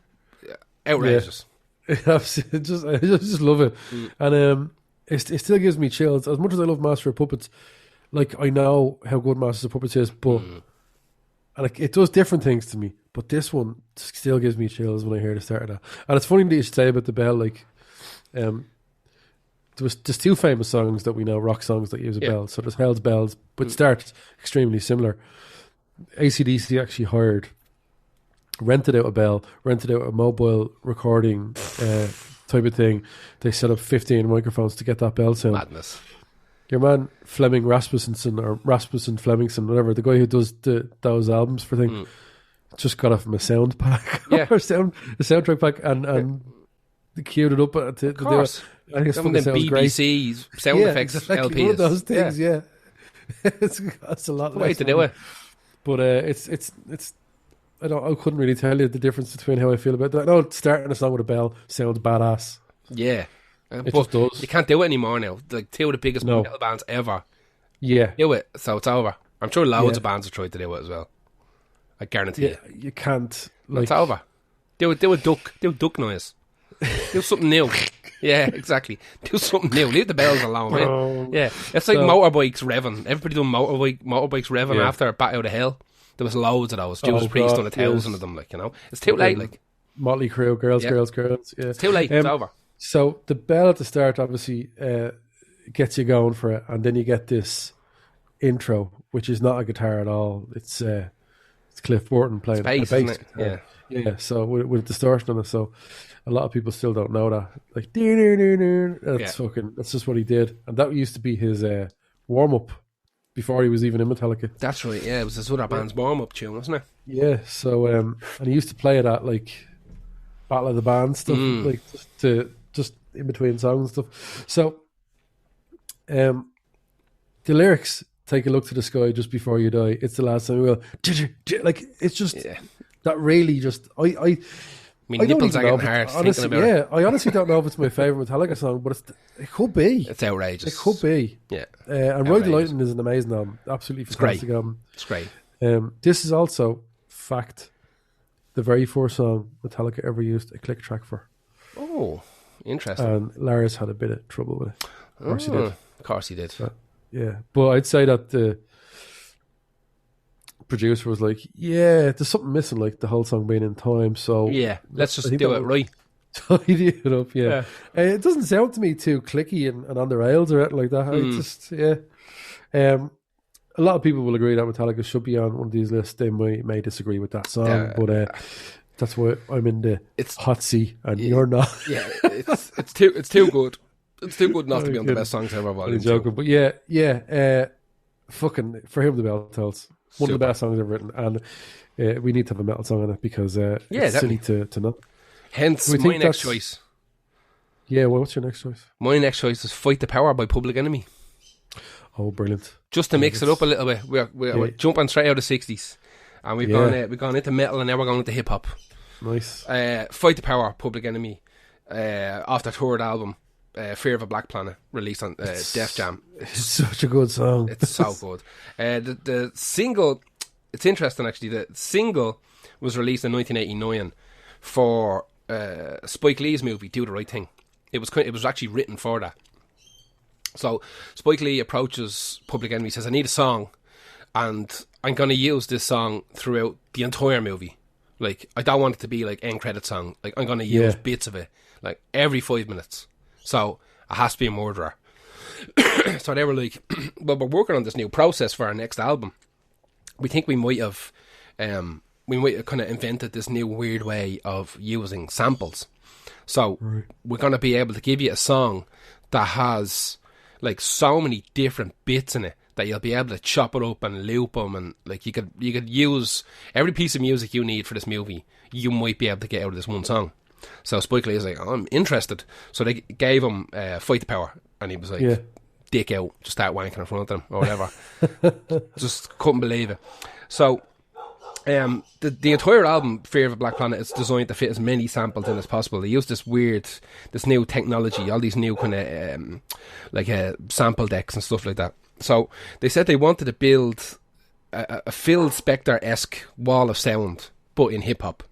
Outrageous. Yeah. I just love it. And it still gives me chills. As much as I love Master of Puppets, like, I know how good Masters of Puppets is, but and it does different things to me. But this one still gives me chills when I hear the start of that. And it's funny that you say about the bell. Like, there's 2 famous songs that we know, rock songs that use a bell. So there's Hell's Bells, but starts extremely similar. AC/DC actually rented out a bell, rented out a mobile recording type of thing. They set up 15 microphones to get that bell sound. Madness. Your man Flemming Rasmussen, or Rasmussen Flemmingson, whatever, the guy who does those albums for things, just got off from a sound pack, or a soundtrack pack, and queued it up to do it. I think some of them BBC sound effects exactly, LPs. One of those things, yeah. It's a lot. Way to do it. But it's. I couldn't really tell you the difference between how I feel about that. I know starting a song with a bell sounds badass. Yeah. It just does. You can't do it anymore now. Like 2 of the biggest metal bands ever. Yeah. Do it, so it's over. I'm sure loads of bands have tried to do it as well. I guarantee you. You can't. It's over. Do a duck noise. Do something new. Yeah, exactly. Do something new. Leave the bells alone, man. Yeah. It's like motorbikes revving. Everybody doing motorbikes revving after Bat Out of Hell. There was loads of those. Judas Priest on 1,000 of them, like, you know. It's too late, like. Motley Crue, girls. Yeah. It's too late. It's over. So the bell at the start obviously gets you going for it, and then you get this intro, which is not a guitar at all. It's Cliff Burton playing bass, a bass guitar. Yeah, so with distortion on it, so a lot of people still don't know that. Like, that's just what he did, and that used to be his warm up before he was even in Metallica. That's right. Yeah, it was this other band's warm up tune, wasn't it? Yeah, so and he used to play it at like Battle of the Band stuff, like just in between songs and stuff. So, the lyrics, "Take a look to the sky just before you die. It's the last time we will." Like, it's just that really just I nipples are getting hard thinking about it. I honestly don't know if it's my favourite Metallica song, but it could be. It's outrageous. It could be. Yeah. And Ride the Lightning is an amazing album. Absolutely fantastic album. It's great. This is also, fact, the very first song Metallica ever used a click track for. Oh, interesting. And Lars had a bit of trouble with it. Of course he did. Of course he did. But I'd say that the producer was like, yeah, there's something missing, like the whole song being in time, so let's just do it right. Tidy it up. It doesn't sound to me too clicky and on the rails or anything like that. It's just a lot of people will agree that Metallica should be on one of these lists. They may disagree with that song, but that's why I'm in the hot seat and you're not. It's too good. It's too good not to be on the best songs ever. Volume 2. Joking, but fucking for him, the bell tolls. One of the best songs ever written, and we need to have a metal song on it because it's silly to not. Hence my next choice. Yeah, well, what's your next choice? My next choice is "Fight the Power" by Public Enemy. Oh, brilliant! Just to mix it up a little bit, we're jumping straight out of the 60s, and we've gone into metal, and now we're going into hip hop. Nice. "Fight the Power," Public Enemy, off their third album, "Fear of a Black Planet," released on Def Jam. It's such a good song. It's so good. The single, it's interesting actually. The single was released in 1989 for Spike Lee's movie "Do the Right Thing." It was actually written for that. So Spike Lee approaches Public Enemy, says, "I need a song, and I'm going to use this song throughout the entire movie. Like, I don't want it to be like end credit song. Like, I'm going to use bits of it, like every 5 minutes. So it has to be a murderer." So they were like, "Well, we're working on this new process for our next album. We think we might have kind of invented this new weird way of using samples. So we're going to be able to give you a song that has like so many different bits in it that you'll be able to chop it up and loop them, and like you could use every piece of music you need for this movie. You might be able to get out of this one song." So Spike Lee is like, "I'm interested." So they gave him "Fight the Power," and he was like, "Dick out, just start wanking in front of them," or whatever. Just couldn't believe it. So the entire album, "Fear of a Black Planet," is designed to fit as many samples in as possible. They use this new technology, all these new kind of sample decks and stuff like that. So they said they wanted to build a Phil Spector-esque wall of sound, but in hip hop.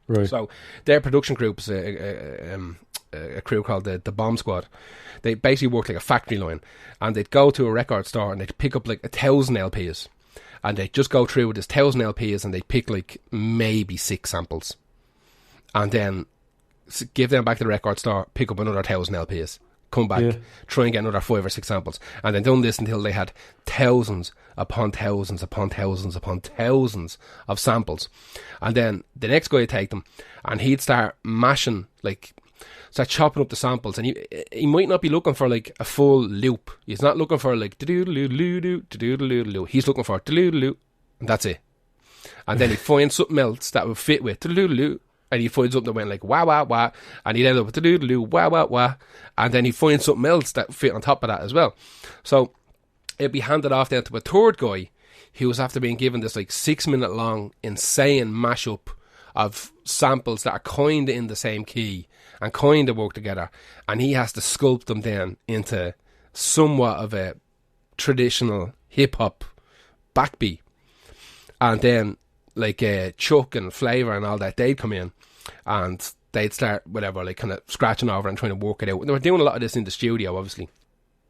Right. So their production group is a crew called the Bomb Squad. They basically work like a factory line, and they'd go to a record store and they'd pick up like 1,000 LPs. And they'd just go through with this 1,000 LPs and they'd pick like maybe 6 samples. And then give them back to the record store, pick up another 1,000 LPs, come back, try and get another 5 or 6 samples. And then done this until they had thousands upon thousands upon thousands upon thousands of samples. And then the next guy would take them and he'd start mashing, start chopping up the samples, and he might not be looking for like a full loop. He's not looking for like do-do-do-do-do-do-do-do. He's looking for do-do-do, and that's it. And then he'd find something else that would fit with do-do-do, and he'd find something that went like wah wah wah, and he'd end up with do-do-do, wah wah wah, and then he'd find something else that fit on top of that as well. So it'd be handed off then to a third guy who was after being given this like 6-minute long insane mashup of samples that are kind of in the same key and kind of work together, and he has to sculpt them then into somewhat of a traditional hip-hop backbeat. And then like Chuck and Flavor and all that, they'd come in and they'd start whatever, like kind of scratching over and trying to work it out. And they were doing a lot of this in the studio, obviously.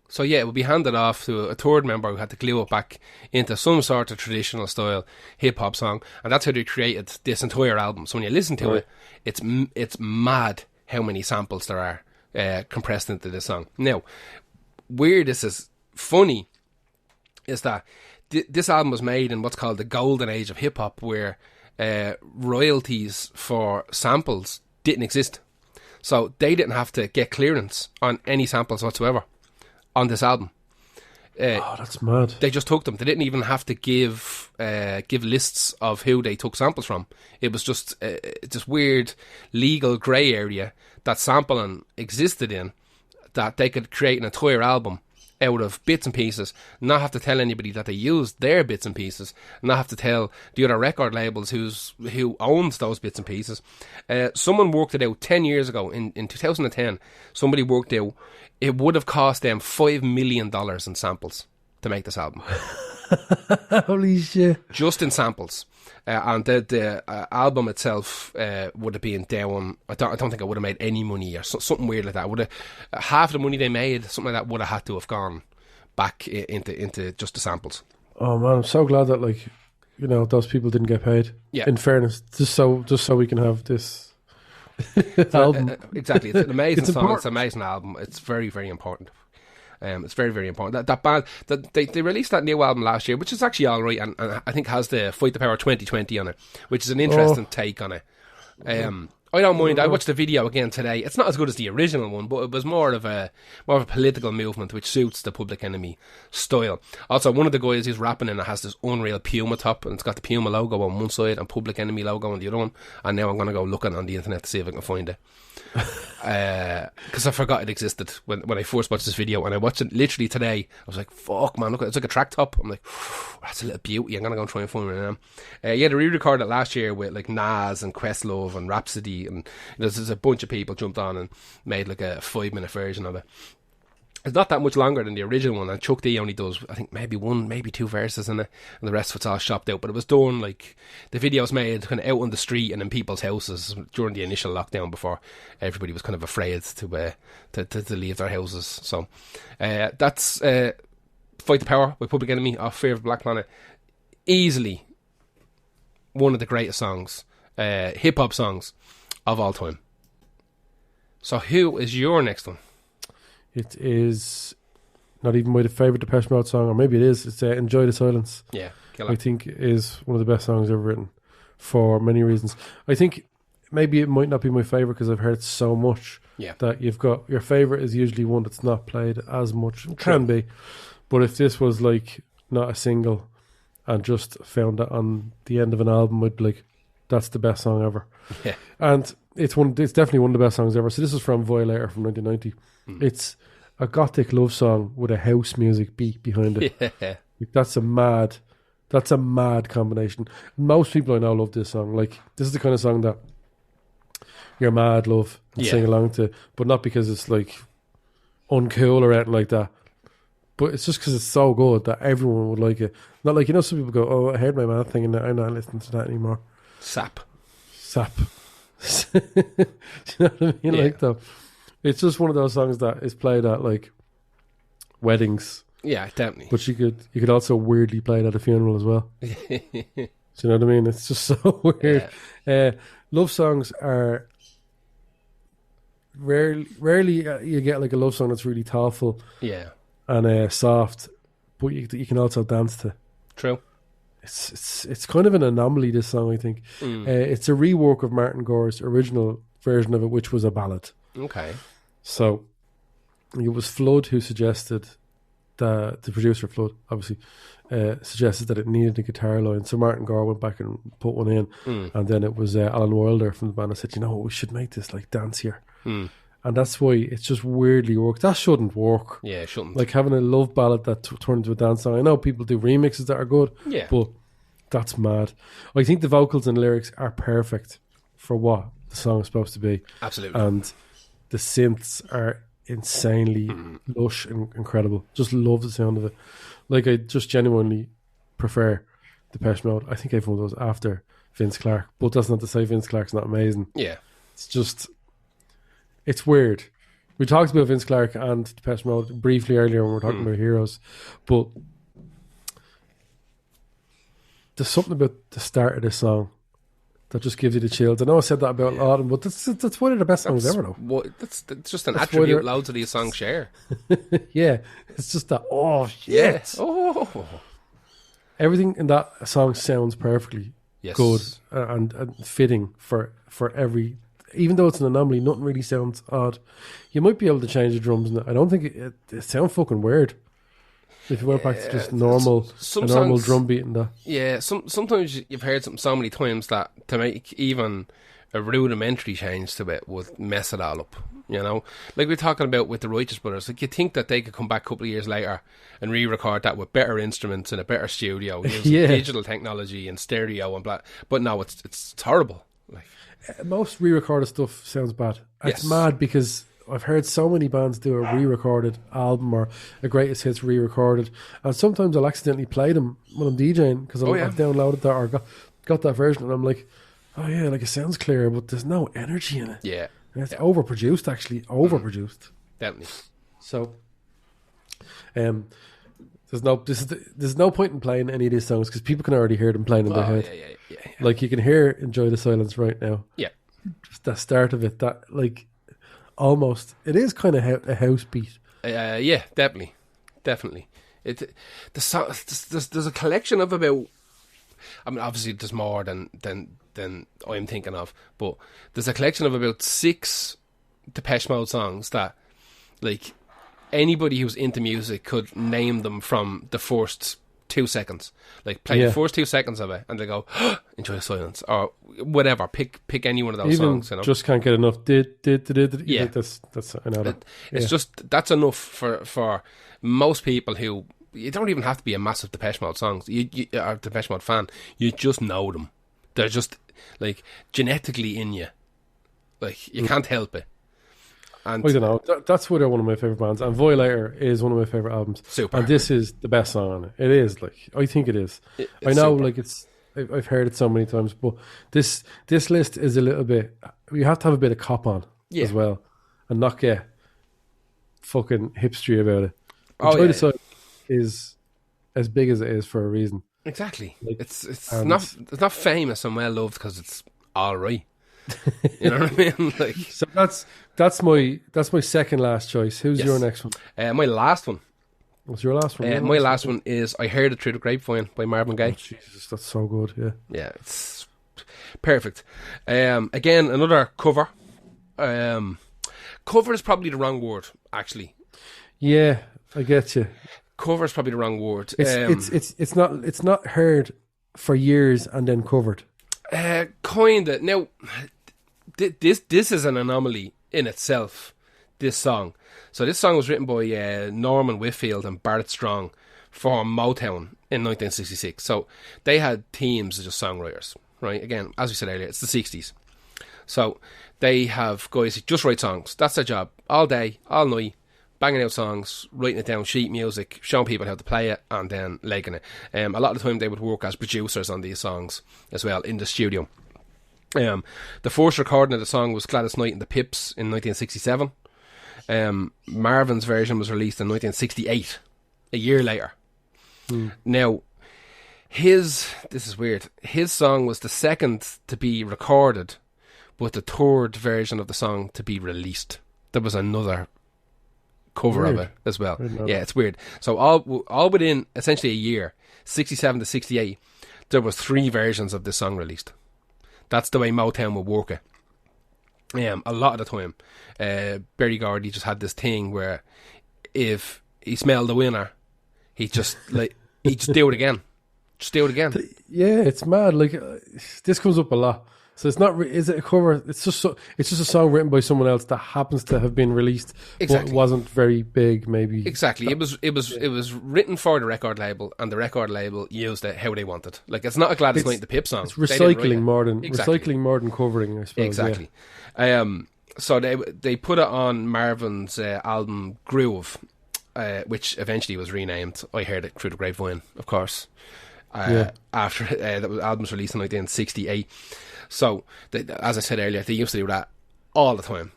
So yeah, it would be handed off to a third member who had to glue it back into some sort of traditional style hip-hop song, and that's how they created this entire album. So when you listen to it, it's mad how many samples there are compressed into this song. Now, where this is funny is that this album was made in what's called the golden age of hip-hop, where royalties for samples didn't exist. So they didn't have to get clearance on any samples whatsoever on this album. That's mad. They just took them. They didn't even have to give lists of who they took samples from. It was just this weird legal grey area that sampling existed in, that they could create an entire album out of bits and pieces, not have to tell anybody that they used their bits and pieces, not have to tell the other record labels who owns those bits and pieces. Someone worked it out 10 years ago, in 2010, somebody worked out it would have cost them $5 million in samples to make this album. Holy shit. Just in samples. And the album itself would have been down. I don't think it would have made any money or something weird like that. Would have half the money they made, something like that, would have had to have gone back into just the samples. Oh man, I'm so glad that those people didn't get paid. Yeah. In fairness, just so we can have this album. Exactly, it's an amazing song. It's an amazing album. It's very, very important. It's very, very important. That band, they released that new album last year, which is actually all right, and I think has the Fight the Power 2020 on it, which is an interesting take on it. I don't mind. I watched the video again today. It's not as good as the original one, but it was more of a political movement, which suits the Public Enemy style. Also, one of the guys who's rapping in it has this unreal Puma top, and it's got the Puma logo on one side and Public Enemy logo on the other one. And now I'm going to go looking on the internet to see if I can find it. Because I forgot it existed when I first watched this video, and I watched it literally today. I was like, fuck man, look, it's like a track top. I'm like, that's a little beauty. I'm gonna go and try and find it now. They re-recorded it last year with like Nas and Questlove and Rhapsody, and there's a bunch of people jumped on and made like a 5-minute version of it. It's not that much longer than the original one, and Chuck D only does, I think, maybe 1, maybe 2 verses in it, and the rest of it's all chopped out. But it was done, like, the video's made kind of out on the street and in people's houses during the initial lockdown, before everybody was kind of afraid to leave their houses. So that's Fight the Power by Public Enemy off Fear of the Black Planet. Easily one of the greatest songs, hip-hop songs of all time. So who is your next one? It is not even my favourite Depeche Mode song, or maybe it is. It's Enjoy the Silence. Yeah, killer. I think is one of the best songs ever written for many reasons. I think maybe it might not be my favourite because I've heard it so much that you've got your favourite is usually one that's not played as much. It can be. But if this was like not a single and just found it on the end of an album, I'd be like, that's the best song ever. Yeah. And it's definitely one of the best songs ever. So this is from Violator from 1990. It's a gothic love song with a house music beat behind it. Yeah. That's a mad combination. Most people I know love this song. Like, this is the kind of song that you're mad love and sing along to, but not because it's like uncool or anything like that. But it's just because it's so good that everyone would like it. Not like, some people go, oh, I heard my man thing and I'm not listening to that anymore. Sap. Do you know what I mean? Like, though, it's just one of those songs that is played at like weddings. Yeah, definitely. But you could also weirdly play it at a funeral as well. Do you know what I mean? It's just so weird. Yeah. Love songs are rarely you get like a love song that's really thoughtful. Yeah. And soft, but you can also dance to. True. It's kind of an anomaly, this song, I think. It's a rework of Martin Gore's original version of it, which was a ballad. Okay. So it was Flood who suggested that, the producer Flood, obviously, suggested that it needed a guitar line. So Martin Gore went back and put one in. And then it was Alan Wilder from the band that said, we should make this like dancier. And that's why it's just weirdly worked. That shouldn't work. Yeah, it shouldn't. Like having a love ballad that turned into a dance song. I know people do remixes that are good. Yeah. But that's mad. I think the vocals and lyrics are perfect for what the song is supposed to be. Absolutely. And the synths are insanely lush and incredible. Just love the sound of it. Like, I just genuinely prefer Depeche Mode. I think everyone does after Vince Clarke. But that's not to say Vince Clarke's not amazing. Yeah. It's just... It's weird. We talked about Vince Clarke and Depeche Mode briefly earlier when we were talking about Heroes, but there's something about the start of this song that just gives you the chills. I know I said that about Autumn, but that's one of the best songs ever, though. That's just an attribute loads of these songs share. Yeah, it's just that, oh, shit. Yeah. Oh. Everything in that song sounds perfectly. good and fitting for every. Even though it's an anomaly, nothing really sounds odd. You might be able to change the drums. I don't think it sounds fucking weird. If you went back to just normal drum beat and that. Yeah, sometimes you've heard something so many times that to make even a rudimentary change to it would mess it all up. You know, like we're talking about with the Righteous Brothers. Like you think that they could come back a couple of years later and re-record that with better instruments in a better studio, using digital technology and stereo and blah. But no, it's horrible. Like most re-recorded stuff sounds bad. It's mad because I've heard so many bands do a re-recorded album or a greatest hits re-recorded, and sometimes I'll accidentally play them when I'm DJing because I've downloaded that or got that version, and I'm like, oh yeah, like it sounds clear, but there's no energy in it. Yeah, and it's overproduced, actually overproduced. Definitely. So, there's no point in playing any of these songs because people can already hear them playing in their head. Yeah. Like you can hear "Enjoy the Silence" right now. Yeah, just the start of it. That like almost it is kind of a house beat. Yeah, definitely. There's a collection of about. I mean, obviously, there's more than I'm thinking of, but there's a collection of about 6 Depeche Mode songs that, like, anybody who's into music could name them from the first 2 seconds. Like, play the first 2 seconds of it, and they go, oh, "Enjoy the Silence," or whatever. Pick any one of those songs. You know? Just can't get enough. Yeah, that's I know that. It's just that's enough for most people who. You don't even have to be a massive Depeche Mode songs. You are a Depeche Mode fan. You just know them. They're just like genetically in you. Like you can't help it. And I don't know. That's why they're one of my favorite bands. And Violator is one of my favorite albums. Super. And this is the best song on it. It is like I think it is. I know, super. Like it's. I've heard it so many times, but this list is a little bit. You have to have a bit of cop on as well, and not get fucking hipstery about it. Enjoy the Silence is as big as it is for a reason. Exactly. Like, it's not famous and well loved because it's all right. You know what I mean? Like, so that's my second last choice. Who's your next one? My last one. What's your last one? My last one is "I Heard It Through the Grapevine" by Marvin Gaye. Oh, Jesus, that's so good. Yeah, it's perfect. Again, another cover. Cover is probably the wrong word, actually. Yeah, I get you. Cover is probably the wrong word. It's not heard for years and then covered. Kinda. Now, this is an anomaly in itself. This song. So this song was written by Norman Whitfield and Barrett Strong for Motown in 1966. So they had teams of just songwriters, right? Again, as we said earlier, it's the 60s. So they have guys who just write songs. That's their job. All day, all night. Banging out songs, writing it down, sheet music, showing people how to play it, and then legging it. A lot of the time they would work as producers on these songs as well in the studio. The first recording of the song was Gladys Knight and the Pips in 1967. Marvin's version was released in 1968, a year later. Now, this is weird, his song was the second to be recorded, but the third version of the song to be released. There was another cover of it as well. Yeah, it's weird. So all within essentially a year, 67 to 68, there was 3 versions of this song released. That's the way Motown would work it. A lot of the time, Berry Gordy just had this thing where if he smelled the winner, he'd just do it again. Just do it again. Yeah, it's mad. Like this comes up a lot. So it's not. Is it a cover? It's just a song written by someone else that happens to have been released, but wasn't very big. Maybe exactly. It was written for the record label, and the record label used it how they wanted. Like it's not a Gladys Knight and the Pip song. It's recycling more than covering. I suppose exactly. Yeah. So they put it on Marvin's album Groove, which eventually was renamed "I Heard It Through the Grapevine," of course. After the album was released in 1968. So, as I said earlier, they used to do that all the time,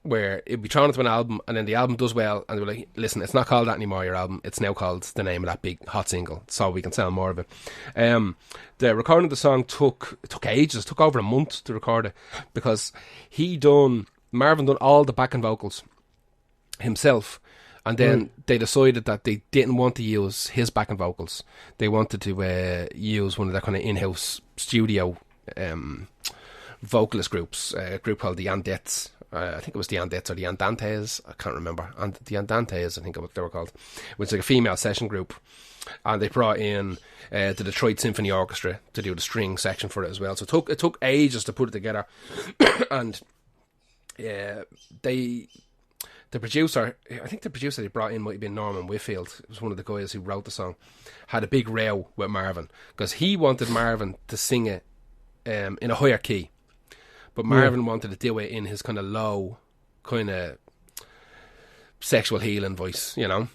where it'd be thrown into an album, and then the album does well, and they were like, listen, it's not called that anymore, your album, it's now called the name of that big hot single, so we can sell more of it. The recording of the song took ages, took over a month to record it, because Marvin done all the backing vocals himself, And then they decided that they didn't want to use his backing vocals. They wanted to use one of their kind of in-house studio vocalist groups, a group called the Andettes. I think it was the Andettes or the Andantes. I can't remember. And the Andantes, I think they were called. Which was like a female session group. And they brought in the Detroit Symphony Orchestra to do the string section for it as well. So it took ages to put it together. And the producer, I think the producer they brought in might have been Norman Whitfield. It was one of the guys who wrote the song. Had a big row with Marvin because he wanted Marvin to sing it in a higher key, but Marvin wanted to do it in his kind of low, kind of sexual healing voice. You know,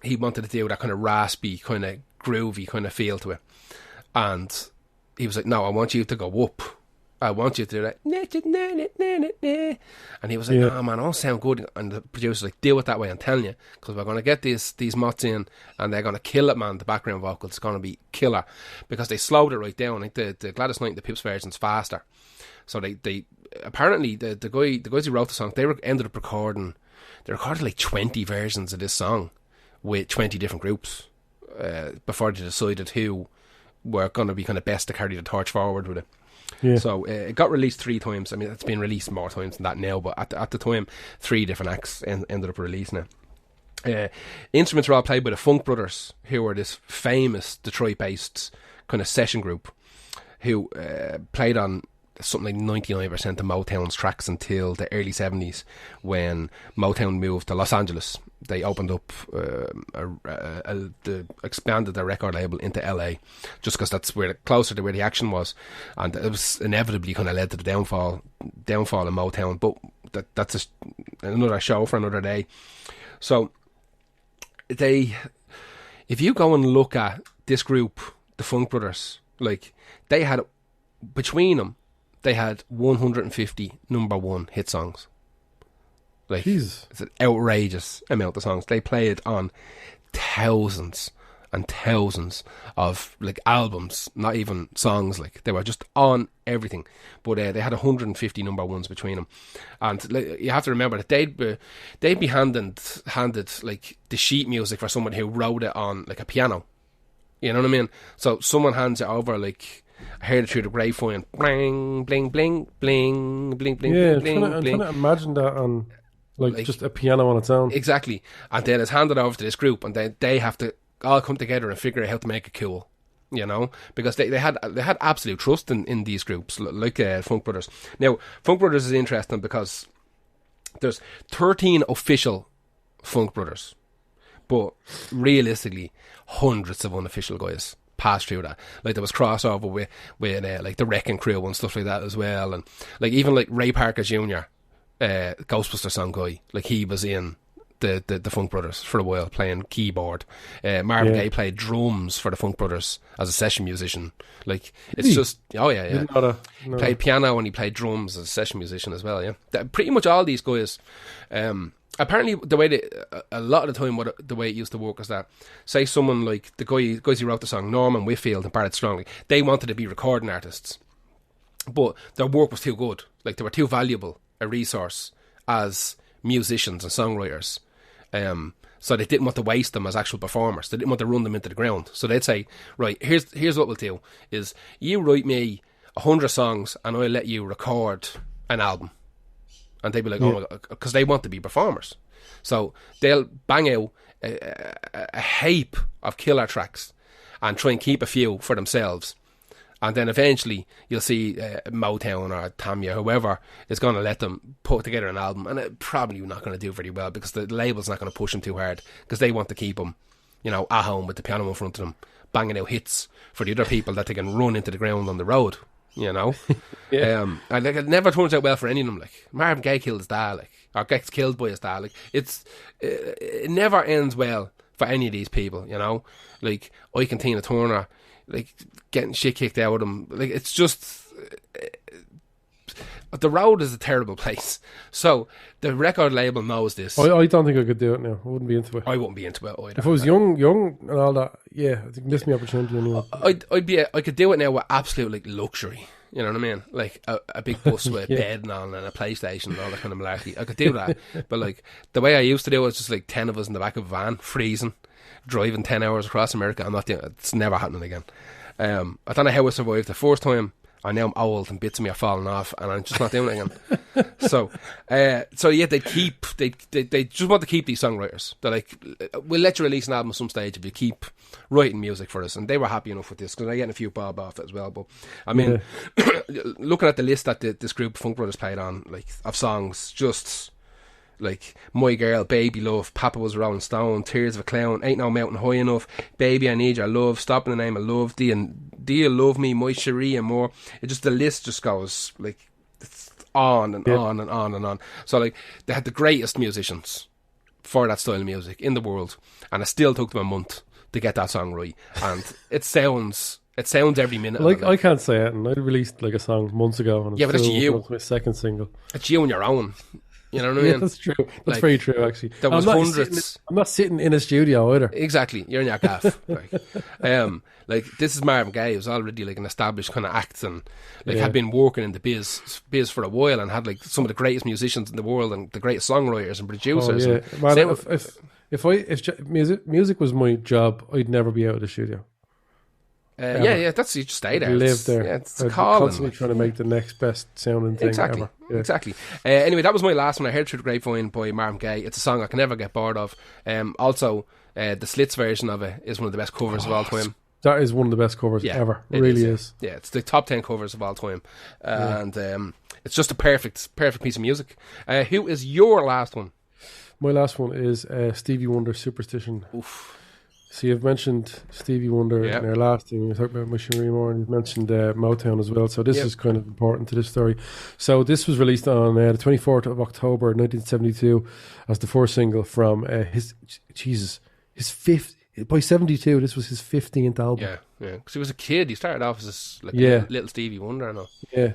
he wanted to do that kind of raspy, kind of groovy kind of feel to it, and he was like, "No, I want you to go up. I want you to do that." And he was like, "No, man, I don't sound good." And the producer's like, "Do it that way, I'm telling you, because we're going to get these mutts in and they're going to kill it, man. The background vocals going to be killer." Because they slowed it right down. I think the Gladys Knight and the Pips version's faster. So they apparently, the guys who wrote the song, they ended up recorded like 20 versions of this song with 20 different groups before they decided who were going to be kind of best to carry the torch forward with it. Yeah. So it got released 3 times. I mean, it's been released more times than that now, but at the time, 3 different acts ended up releasing it. Instruments were all played by the Funk Brothers, who were this famous Detroit-based kind of session group who played on something like 99% of Motown's tracks until the early 70s when Motown moved to Los Angeles. They opened up, expanded their record label into LA just because that's closer to where the action was, and it was inevitably kind of led to the downfall of Motown, but that's another show for another day. So if you go and look at this group, the Funk Brothers, like they had, between them, they had 150 number 1 hit songs. Like, jeez. It's an outrageous amount of songs. They played on thousands and thousands of like albums, not even songs. Like, they were just on everything. But they had 150 number 1s between them, and like, you have to remember that they'd be handed like the sheet music for someone who wrote it on like a piano. You know what I mean? So someone hands it over like, I heard it through the grapevine, bling, bling, bling, bling, bling, bling, yeah, bling, I'm bling. trying to imagine that on like just a piano on its own. Exactly. And then it's handed over to this group, and then they have to all come together and figure out how to make it cool, you know, because they had absolute trust in these groups, like Funk Brothers. Now, Funk Brothers is interesting because there's 13 official Funk Brothers, but realistically, hundreds of unofficial guys passed through that. Like, there was crossover with like the Wrecking Crew and stuff like that as well, and like even like Ray Parker Jr., Ghostbuster song guy, like he was in the Funk Brothers for a while playing keyboard. Marvin Gaye played drums for the Funk Brothers as a session musician. Like, it's just played piano and he played drums as a session musician as well. Yeah, pretty much all these guys. Apparently, the way a lot of the time, the way it used to work is that, say someone like the guys who wrote the song, Norman Whitfield and Barrett Strong, they wanted to be recording artists, but their work was too good. Like, they were too valuable a resource as musicians and songwriters. So they didn't want to waste them as actual performers. They didn't want to run them into the ground. So they'd say, right, here's what we'll do, is you write me 100 songs and I'll let you record an album. And they'd be like, oh my God, because they want to be performers. So they'll bang out a heap of killer tracks and try and keep a few for themselves. And then eventually you'll see Motown or Tamiya, whoever, is going to let them put together an album. And it's probably not going to do very well because the label's not going to push them too hard because they want to keep them, you know, at home with the piano in front of them, banging out hits for the other people that they can run into the ground on the road, you know. And like, it never turns out well for any of them. Like, Marvin Gaye killed his dad, like, or gets killed by his dad. Like, it never ends well for any of these people, you know. Like, Ike and Tina Turner, like, getting shit kicked out of them. Like, it's just, the road is a terrible place. So the record label knows this. I don't think I could do it now. I wouldn't be into it. I wouldn't be into it either. If I was young and all that, yeah, I think miss my opportunity anyway. I could do it now with absolute like luxury. You know what I mean? Like a big bus with a bed and all, and a PlayStation and all that kind of malarkey. I could do that. But like the way I used to do it was just like 10 of us in the back of a van, freezing, driving 10 hours across America. I'm not doing it. It's never happening again. I don't know how I survived the first time. I know I'm old and bits of me are falling off, and I'm just not doing it again. So yeah, they just want to keep these songwriters. They're like, we'll let you release an album at some stage if you keep writing music for us, and they were happy enough with this because they're getting a few bob off it as well. But I mean, looking at the list that this group Funk Brothers played on, like of songs, just like My Girl, Baby Love, Papa Was a Rolling Stone, Tears of a Clown, Ain't No Mountain High Enough, Baby I Need Your Love, Stop in the Name of Love, Do You Love Me, My Cherie, and more. It just, the list just goes like it's on and on and on and on. So like they had the greatest musicians for that style of music in the world, and it still took them a month to get that song right, and it sounds every minute. Like I can't say it, and I released like a song months ago, and but it's you. My second single. It's you on your own. You know what I mean? Yeah, that's true. That's very true, actually. There was hundreds. I'm not sitting in a studio either. Exactly. You're in your gaff. Like this is Marvin Gaye, who's already like an established kind of act, and like had been working in the biz for a while, and had like some of the greatest musicians in the world and the greatest songwriters and producers. Oh, yeah. Man, if music was my job, I'd never be out of the studio. That's you just stay there. Live there. Yeah, it's I'd constantly trying to make the next best sounding thing ever. Yeah. Exactly. Anyway, that was my last one. I heard Through the Grapevine by Marvin Gaye. It's a song I can never get bored of. Also, the Slits version of it is one of the best covers of all time. That is one of the best covers ever. It really is. Yeah, it's the top 10 covers of all time. And it's just a perfect piece of music. Who is your last one? My last one is Stevie Wonder, Superstition. Oof. So you've mentioned Stevie Wonder in our last thing. You talked about Machinery More, and you've mentioned Motown as well. So this is kind of important to this story. So this was released on the 24th of October 1972 as the first single from his fifth. By 72, this was his 15th album. Yeah. Because he was a kid. He started off as a little Stevie Wonder. I know. Yeah.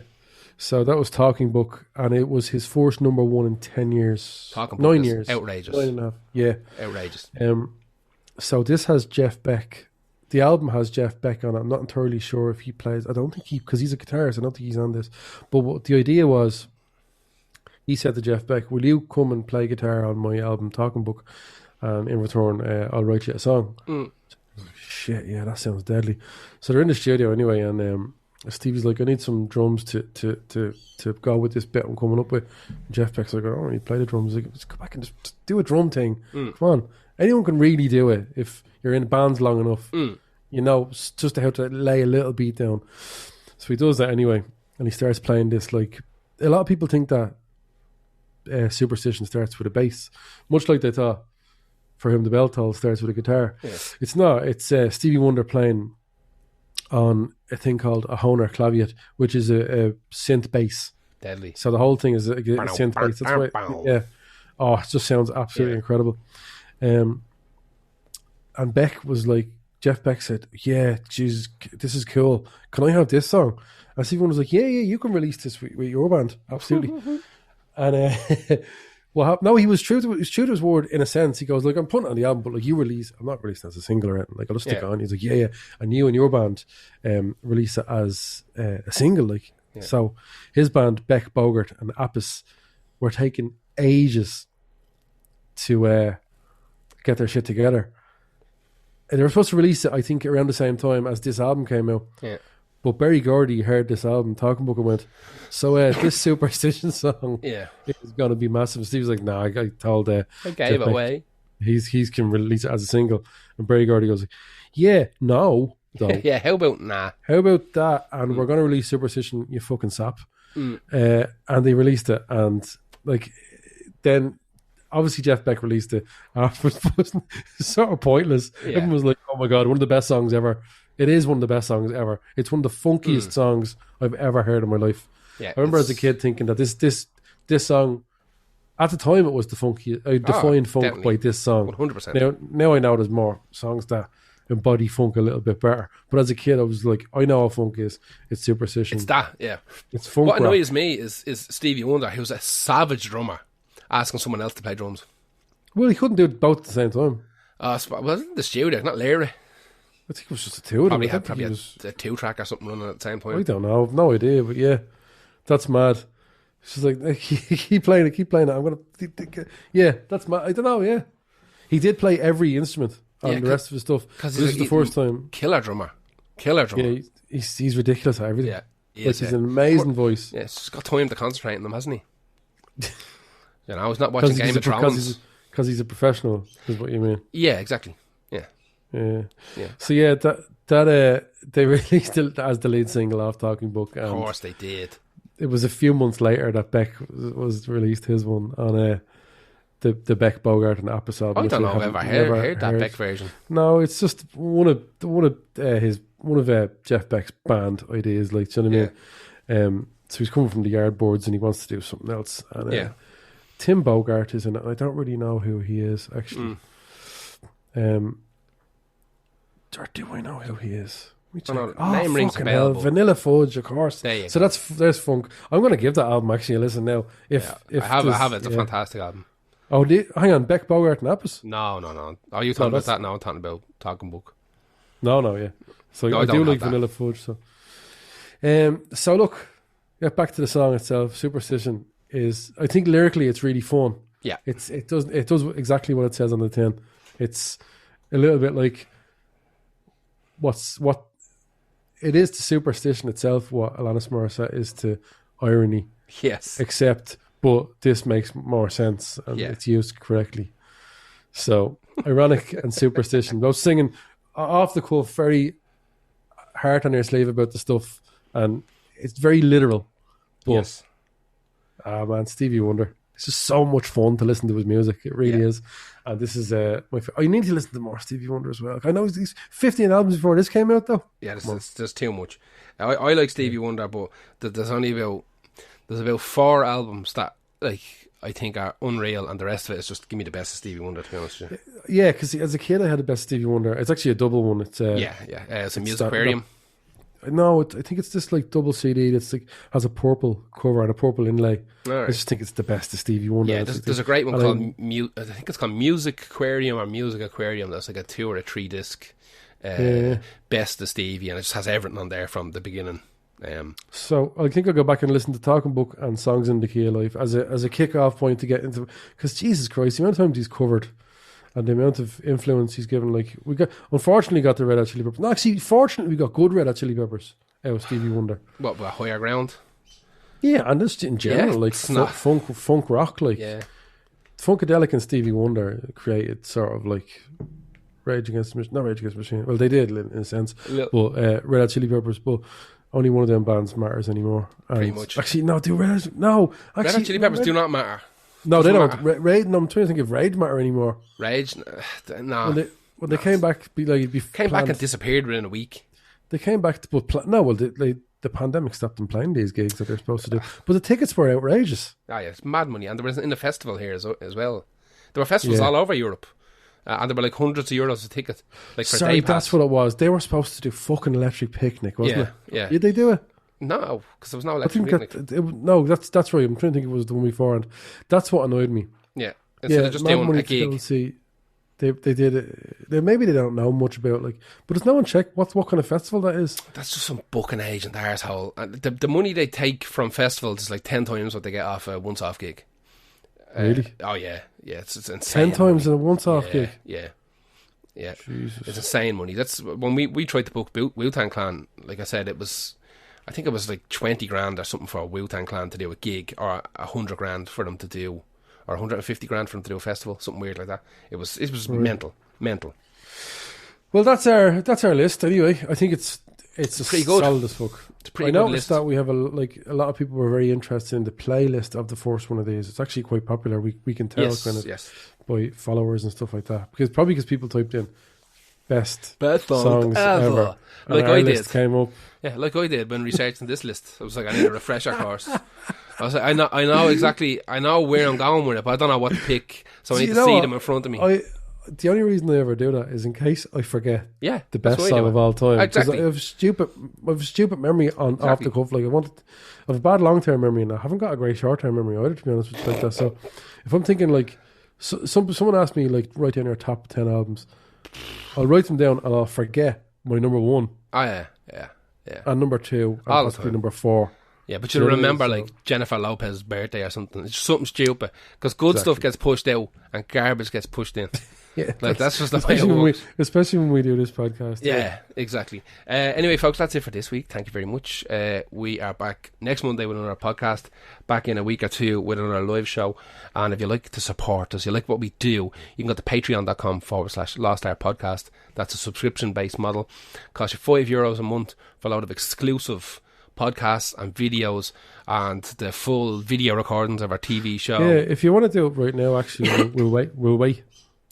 So that was Talking Book, and it was his first number one in 10 years. Talking Book 9 years. Outrageous. 9.5. Yeah. Outrageous. So this has Jeff Beck. The album has Jeff Beck on it. I'm not entirely sure if he plays. I don't think because he's a guitarist, I don't think he's on this. But what the idea was, he said to Jeff Beck, will you come and play guitar on my album Talking Book? And in return, I'll write you a song. Shit, yeah, that sounds deadly. So they're in the studio anyway, and Stevie's like, I need some drums to go with this bit I'm coming up with. And Jeff Beck's like, oh, you play the drums. He's like, just go back and just do a drum thing. Come on. Anyone can really do it if you're in bands long enough. You know, just how to lay a little beat down. So he does that anyway, and he starts playing this. Like, a lot of people think that Superstition starts with a bass, much like they thought for him the bell toll starts with a guitar. It's not. It's Stevie Wonder playing on a thing called a Hohner clavier, which is a synth bass. Deadly. So the whole thing is a synth bass. That's right. Yeah. Oh, it just sounds absolutely incredible. And Beck was like, Jeff Beck said, yeah, Jesus, this is cool. Can I have this song? And Stevie Wonder was like, yeah, you can release this with your band. Absolutely. And well, no, he was true to his word in a sense. He goes, like, I'm putting it on the album, but like, I'm not releasing it as a single or anything. Like, I'll just stick it on. He's like, yeah. And you and your band release it as a single. Like, so his band, Beck, Bogart and Apis, were taking ages to get their shit together. And they were supposed to release it, I think, around the same time as this album came out. Yeah. But Berry Gordy heard this album, Talking Book, and went, so this Superstition song is going to be massive. Steve was like, nah, I told I gave it away. He's can release it as a single. And Berry Gordy goes, yeah, no. Though. Yeah, how about nah? How about that? And we're going to release Superstition, you fucking sap. And they released it. And like, then obviously Jeff Beck released it afterwards. It was sort of pointless. Everyone was like, oh my God, one of the best songs ever. It is one of the best songs ever. It's one of the funkiest songs I've ever heard in my life. Yeah, I remember as a kid thinking that this song, at the time it was the funkiest. I defined funk definitely. By this song. 100%. Now I know there's more songs that embody funk a little bit better. But as a kid I was like, I know how funk is. It's Superstition. It's that, yeah. It's funk. What annoys me is Stevie Wonder, who was a savage drummer, asking someone else to play drums. Well, he couldn't do it both at the same time. Well, in the studio, not Larry. I think it was just the two of them. Probably had a 2-track or something running at the same time. I don't know. I've no idea, but yeah, that's mad. She's like, keep playing it. I'm going to... Yeah, that's mad. I don't know, yeah. He did play every instrument on the rest of his stuff. Because this is the first time. Killer drummer. Yeah, he's ridiculous at everything. Yeah. He's an amazing voice. Yeah, he's got time to concentrate on them, hasn't he? He's not watching Game of Thrones. Because he's a professional, is what you mean. Yeah, exactly. Yeah. So yeah, that they released it as the lead single off Talking Book. Of course they did. It was a few months later that Beck was released his one on the Beck Bogart and episode. I don't know if I've ever heard that Beck version. No, it's just one of Jeff Beck's band ideas. Like, do you know what I mean? So he's coming from the Yardbirds and he wants to do something else. And Tim Bogart is in it. I don't really know who he is actually. Or do I know who he is? Name rings a bell. Vanilla Fudge, of course. So there's funk. I'm going to give that album actually a listen now. If I have it. It's a fantastic album. Oh, hang on, Beck, Bogart and Apis? No. Are you talking about that now? I'm talking about Talking Book. No, yeah. So I do like Vanilla Fudge. So look, get back to the song itself. Superstition is, I think lyrically it's really fun. Yeah, it does exactly what it says on the tin. It's a little bit like what it is to superstition itself, what Alanis Morissette is to irony. Yes. But this makes more sense and it's used correctly. So, ironic and superstition. Both singing off the cuff, very heart on your sleeve about the stuff, and it's very literal. But, yes. Man, Stevie Wonder. It's just so much fun to listen to his music. It really is. And this is my favorite. I need to listen to more Stevie Wonder as well. I know these 15 albums before this came out, though. Yeah, there's too much. I like Stevie Wonder, but there's about 4 albums that I think are unreal, and the rest of it is just give me the best of Stevie Wonder, to be honest with you. Yeah, because as a kid I had the best Stevie Wonder. It's actually a double one. It's it's a Music Aquarium. No, I think it's this like double CD that's like has a purple cover and a purple inlay. Right. I just think it's the best of Stevie Wonder. Yeah, there's a great one called I think it's called Music Aquarium or Music Aquarium. That's like a 2 or a 3 disc best of Stevie, and it just has everything on there from the beginning. So I think I'll go back and listen to Talking Book and Songs in the Key of Life as a kick-off point to get into, because Jesus Christ, the amount of times he's covered and the amount of influence he's given. Like, unfortunately got the Red Hot Chili Peppers. No, actually, fortunately we got good Red Hot Chili Peppers out of Stevie Wonder. What, Higher Ground? Yeah, and just in general, like funk rock, like Funkadelic and Stevie Wonder created sort of like Rage Against the Machine. Not Rage Against the Machine. Well, they did in a sense, but Red Hot Chili Peppers. But only one of them bands matters anymore. Pretty much. Actually, no, Red Hot Chili Peppers do not matter. No, they don't. Rage. No, I'm trying to think if Rage matter anymore. Rage, no. When they came back, back and disappeared within a week. They came back to the pandemic stopped them playing these gigs that they're supposed to do. But the tickets were outrageous. Ah, yeah, it's mad money, and there was in the festival here as well. There were festivals all over Europe, and there were like hundreds of euros a ticket. Like for a day pass. That's what it was. They were supposed to do fucking Electric Picnic, wasn't it? Yeah. Did they do it? No, because there was no Electric Picnic. That's right. I'm trying to think it was the one before, and that's what annoyed me. Yeah, instead of just doing a gig. They did it. Maybe they don't know much about but does no one check what kind of festival that is? That's just some booking agent arsehole. The money they take from festivals is like 10 times what they get off a once-off gig. Really? Oh yeah, it's insane. 10 times in a once-off gig. Yeah. Jesus. It's insane money. That's when we tried to book Wu-Tang Clan. Like I said, I think it was like 20 grand or something for a Wu-Tang Clan to do a gig, or 100 grand for them to do. Or 150 grand for them to do a festival, something weird like that. It was right. mental. Well, that's our list anyway. I think it's pretty good. Solid as fuck. It's a pretty good list. I noticed that we have a lot of people were very interested in the playlist of the first one of these. It's actually quite popular. We can tell by followers and stuff like that, because people typed in best songs ever. Like I did. Came up. Yeah, like I did when researching this list. I was like, I need a refresher course. I was like, I know exactly, I know where I'm going with it, but I don't know what to pick, so I need to see them in front of me. The only reason I ever do that is in case I forget the best song of all time. Exactly. I have stupid memory off the cuff. Like I have a bad long term memory, and I haven't got a great short term memory either, to be honest with you, like that. So if I'm thinking someone asked me write down your top 10 albums, I'll write them down and I'll forget my number 1. Oh, yeah. And number 2, and All the possibly time. number 4. Yeah, but you'll remember like Jennifer Lopez's birthday or something. It's something stupid. Because good stuff gets pushed out and garbage gets pushed in. Yeah, like that's just the way it works. Especially when we do this podcast. Yeah, exactly. Anyway, folks, that's it for this week. Thank you very much. We are back next Monday with another podcast. Back in a week or two with another live show. And if you like to support us, you like what we do, you can go to patreon.com/Lost Art Podcast. That's a subscription-based model. Costs you €5 a month for a load of exclusive podcasts and videos and the full video recordings of our TV show. Yeah, if you want to do it right now, actually, we'll wait.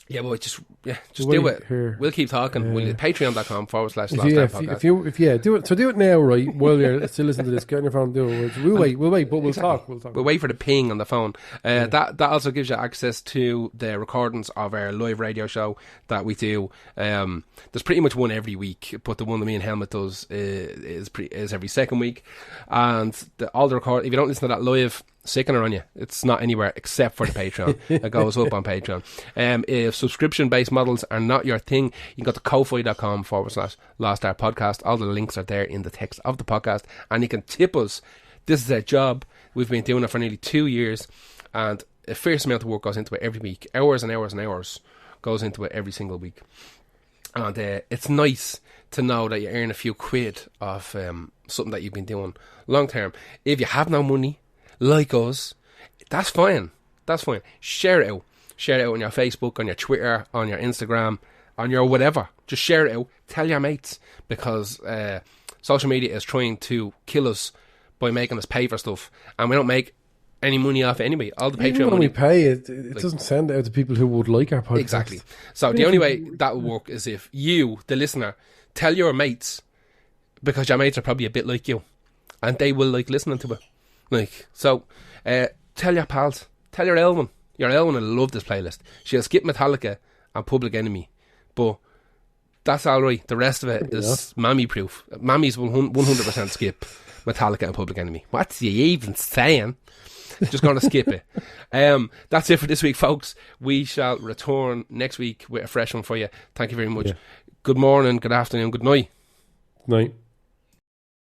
Yeah, well, just do it. Here. We'll keep talking. We'll Patreon.com/Lost Art Podcast. If you do it. So do it now, right? While you're still listening to this, get on your phone and do it. We'll wait, but we'll talk. We'll wait for the ping on the phone. That also gives you access to the recordings of our live radio show that we do. There's pretty much one every week, but the one that me and Helmut does is every second week. And all the record, if you don't listen to that live, sickener on you. It's not anywhere except for the Patreon. It goes up on Patreon. If subscription-based models are not your thing, you can go to ko-fi.com/Lost Art Podcast. All the links are there in the text of the podcast, and you can tip us. This is a job. We've been doing it for nearly 2 years, and a fierce amount of work goes into it every week. Hours and hours and hours goes into it every single week. And it's nice to know that you earn a few quid off something that you've been doing long term. If you have no money, like us, that's fine. Share it out on your Facebook, on your Twitter, on your Instagram, on your whatever. Just share it out. Tell your mates, because social media is trying to kill us by making us pay for stuff, and we don't make any money off it anyway. All the Patreon money, when we pay it like, doesn't send it out to people who would like our podcast. Exactly. So the only way that will work is if you, the listener, tell your mates, because your mates are probably a bit like you, and they will like listening to it. So, tell your pals, tell your Elwyn. Your Elwyn will love this playlist. She'll skip Metallica and Public Enemy, but that's alright. The rest of it is mammy proof. Mammies will 100% skip Metallica and Public Enemy. What's you even saying? Just going to skip it. That's it for this week, folks. We shall return next week with a fresh one for you. Thank you very much. Yeah. Good morning, good afternoon, good night. Night.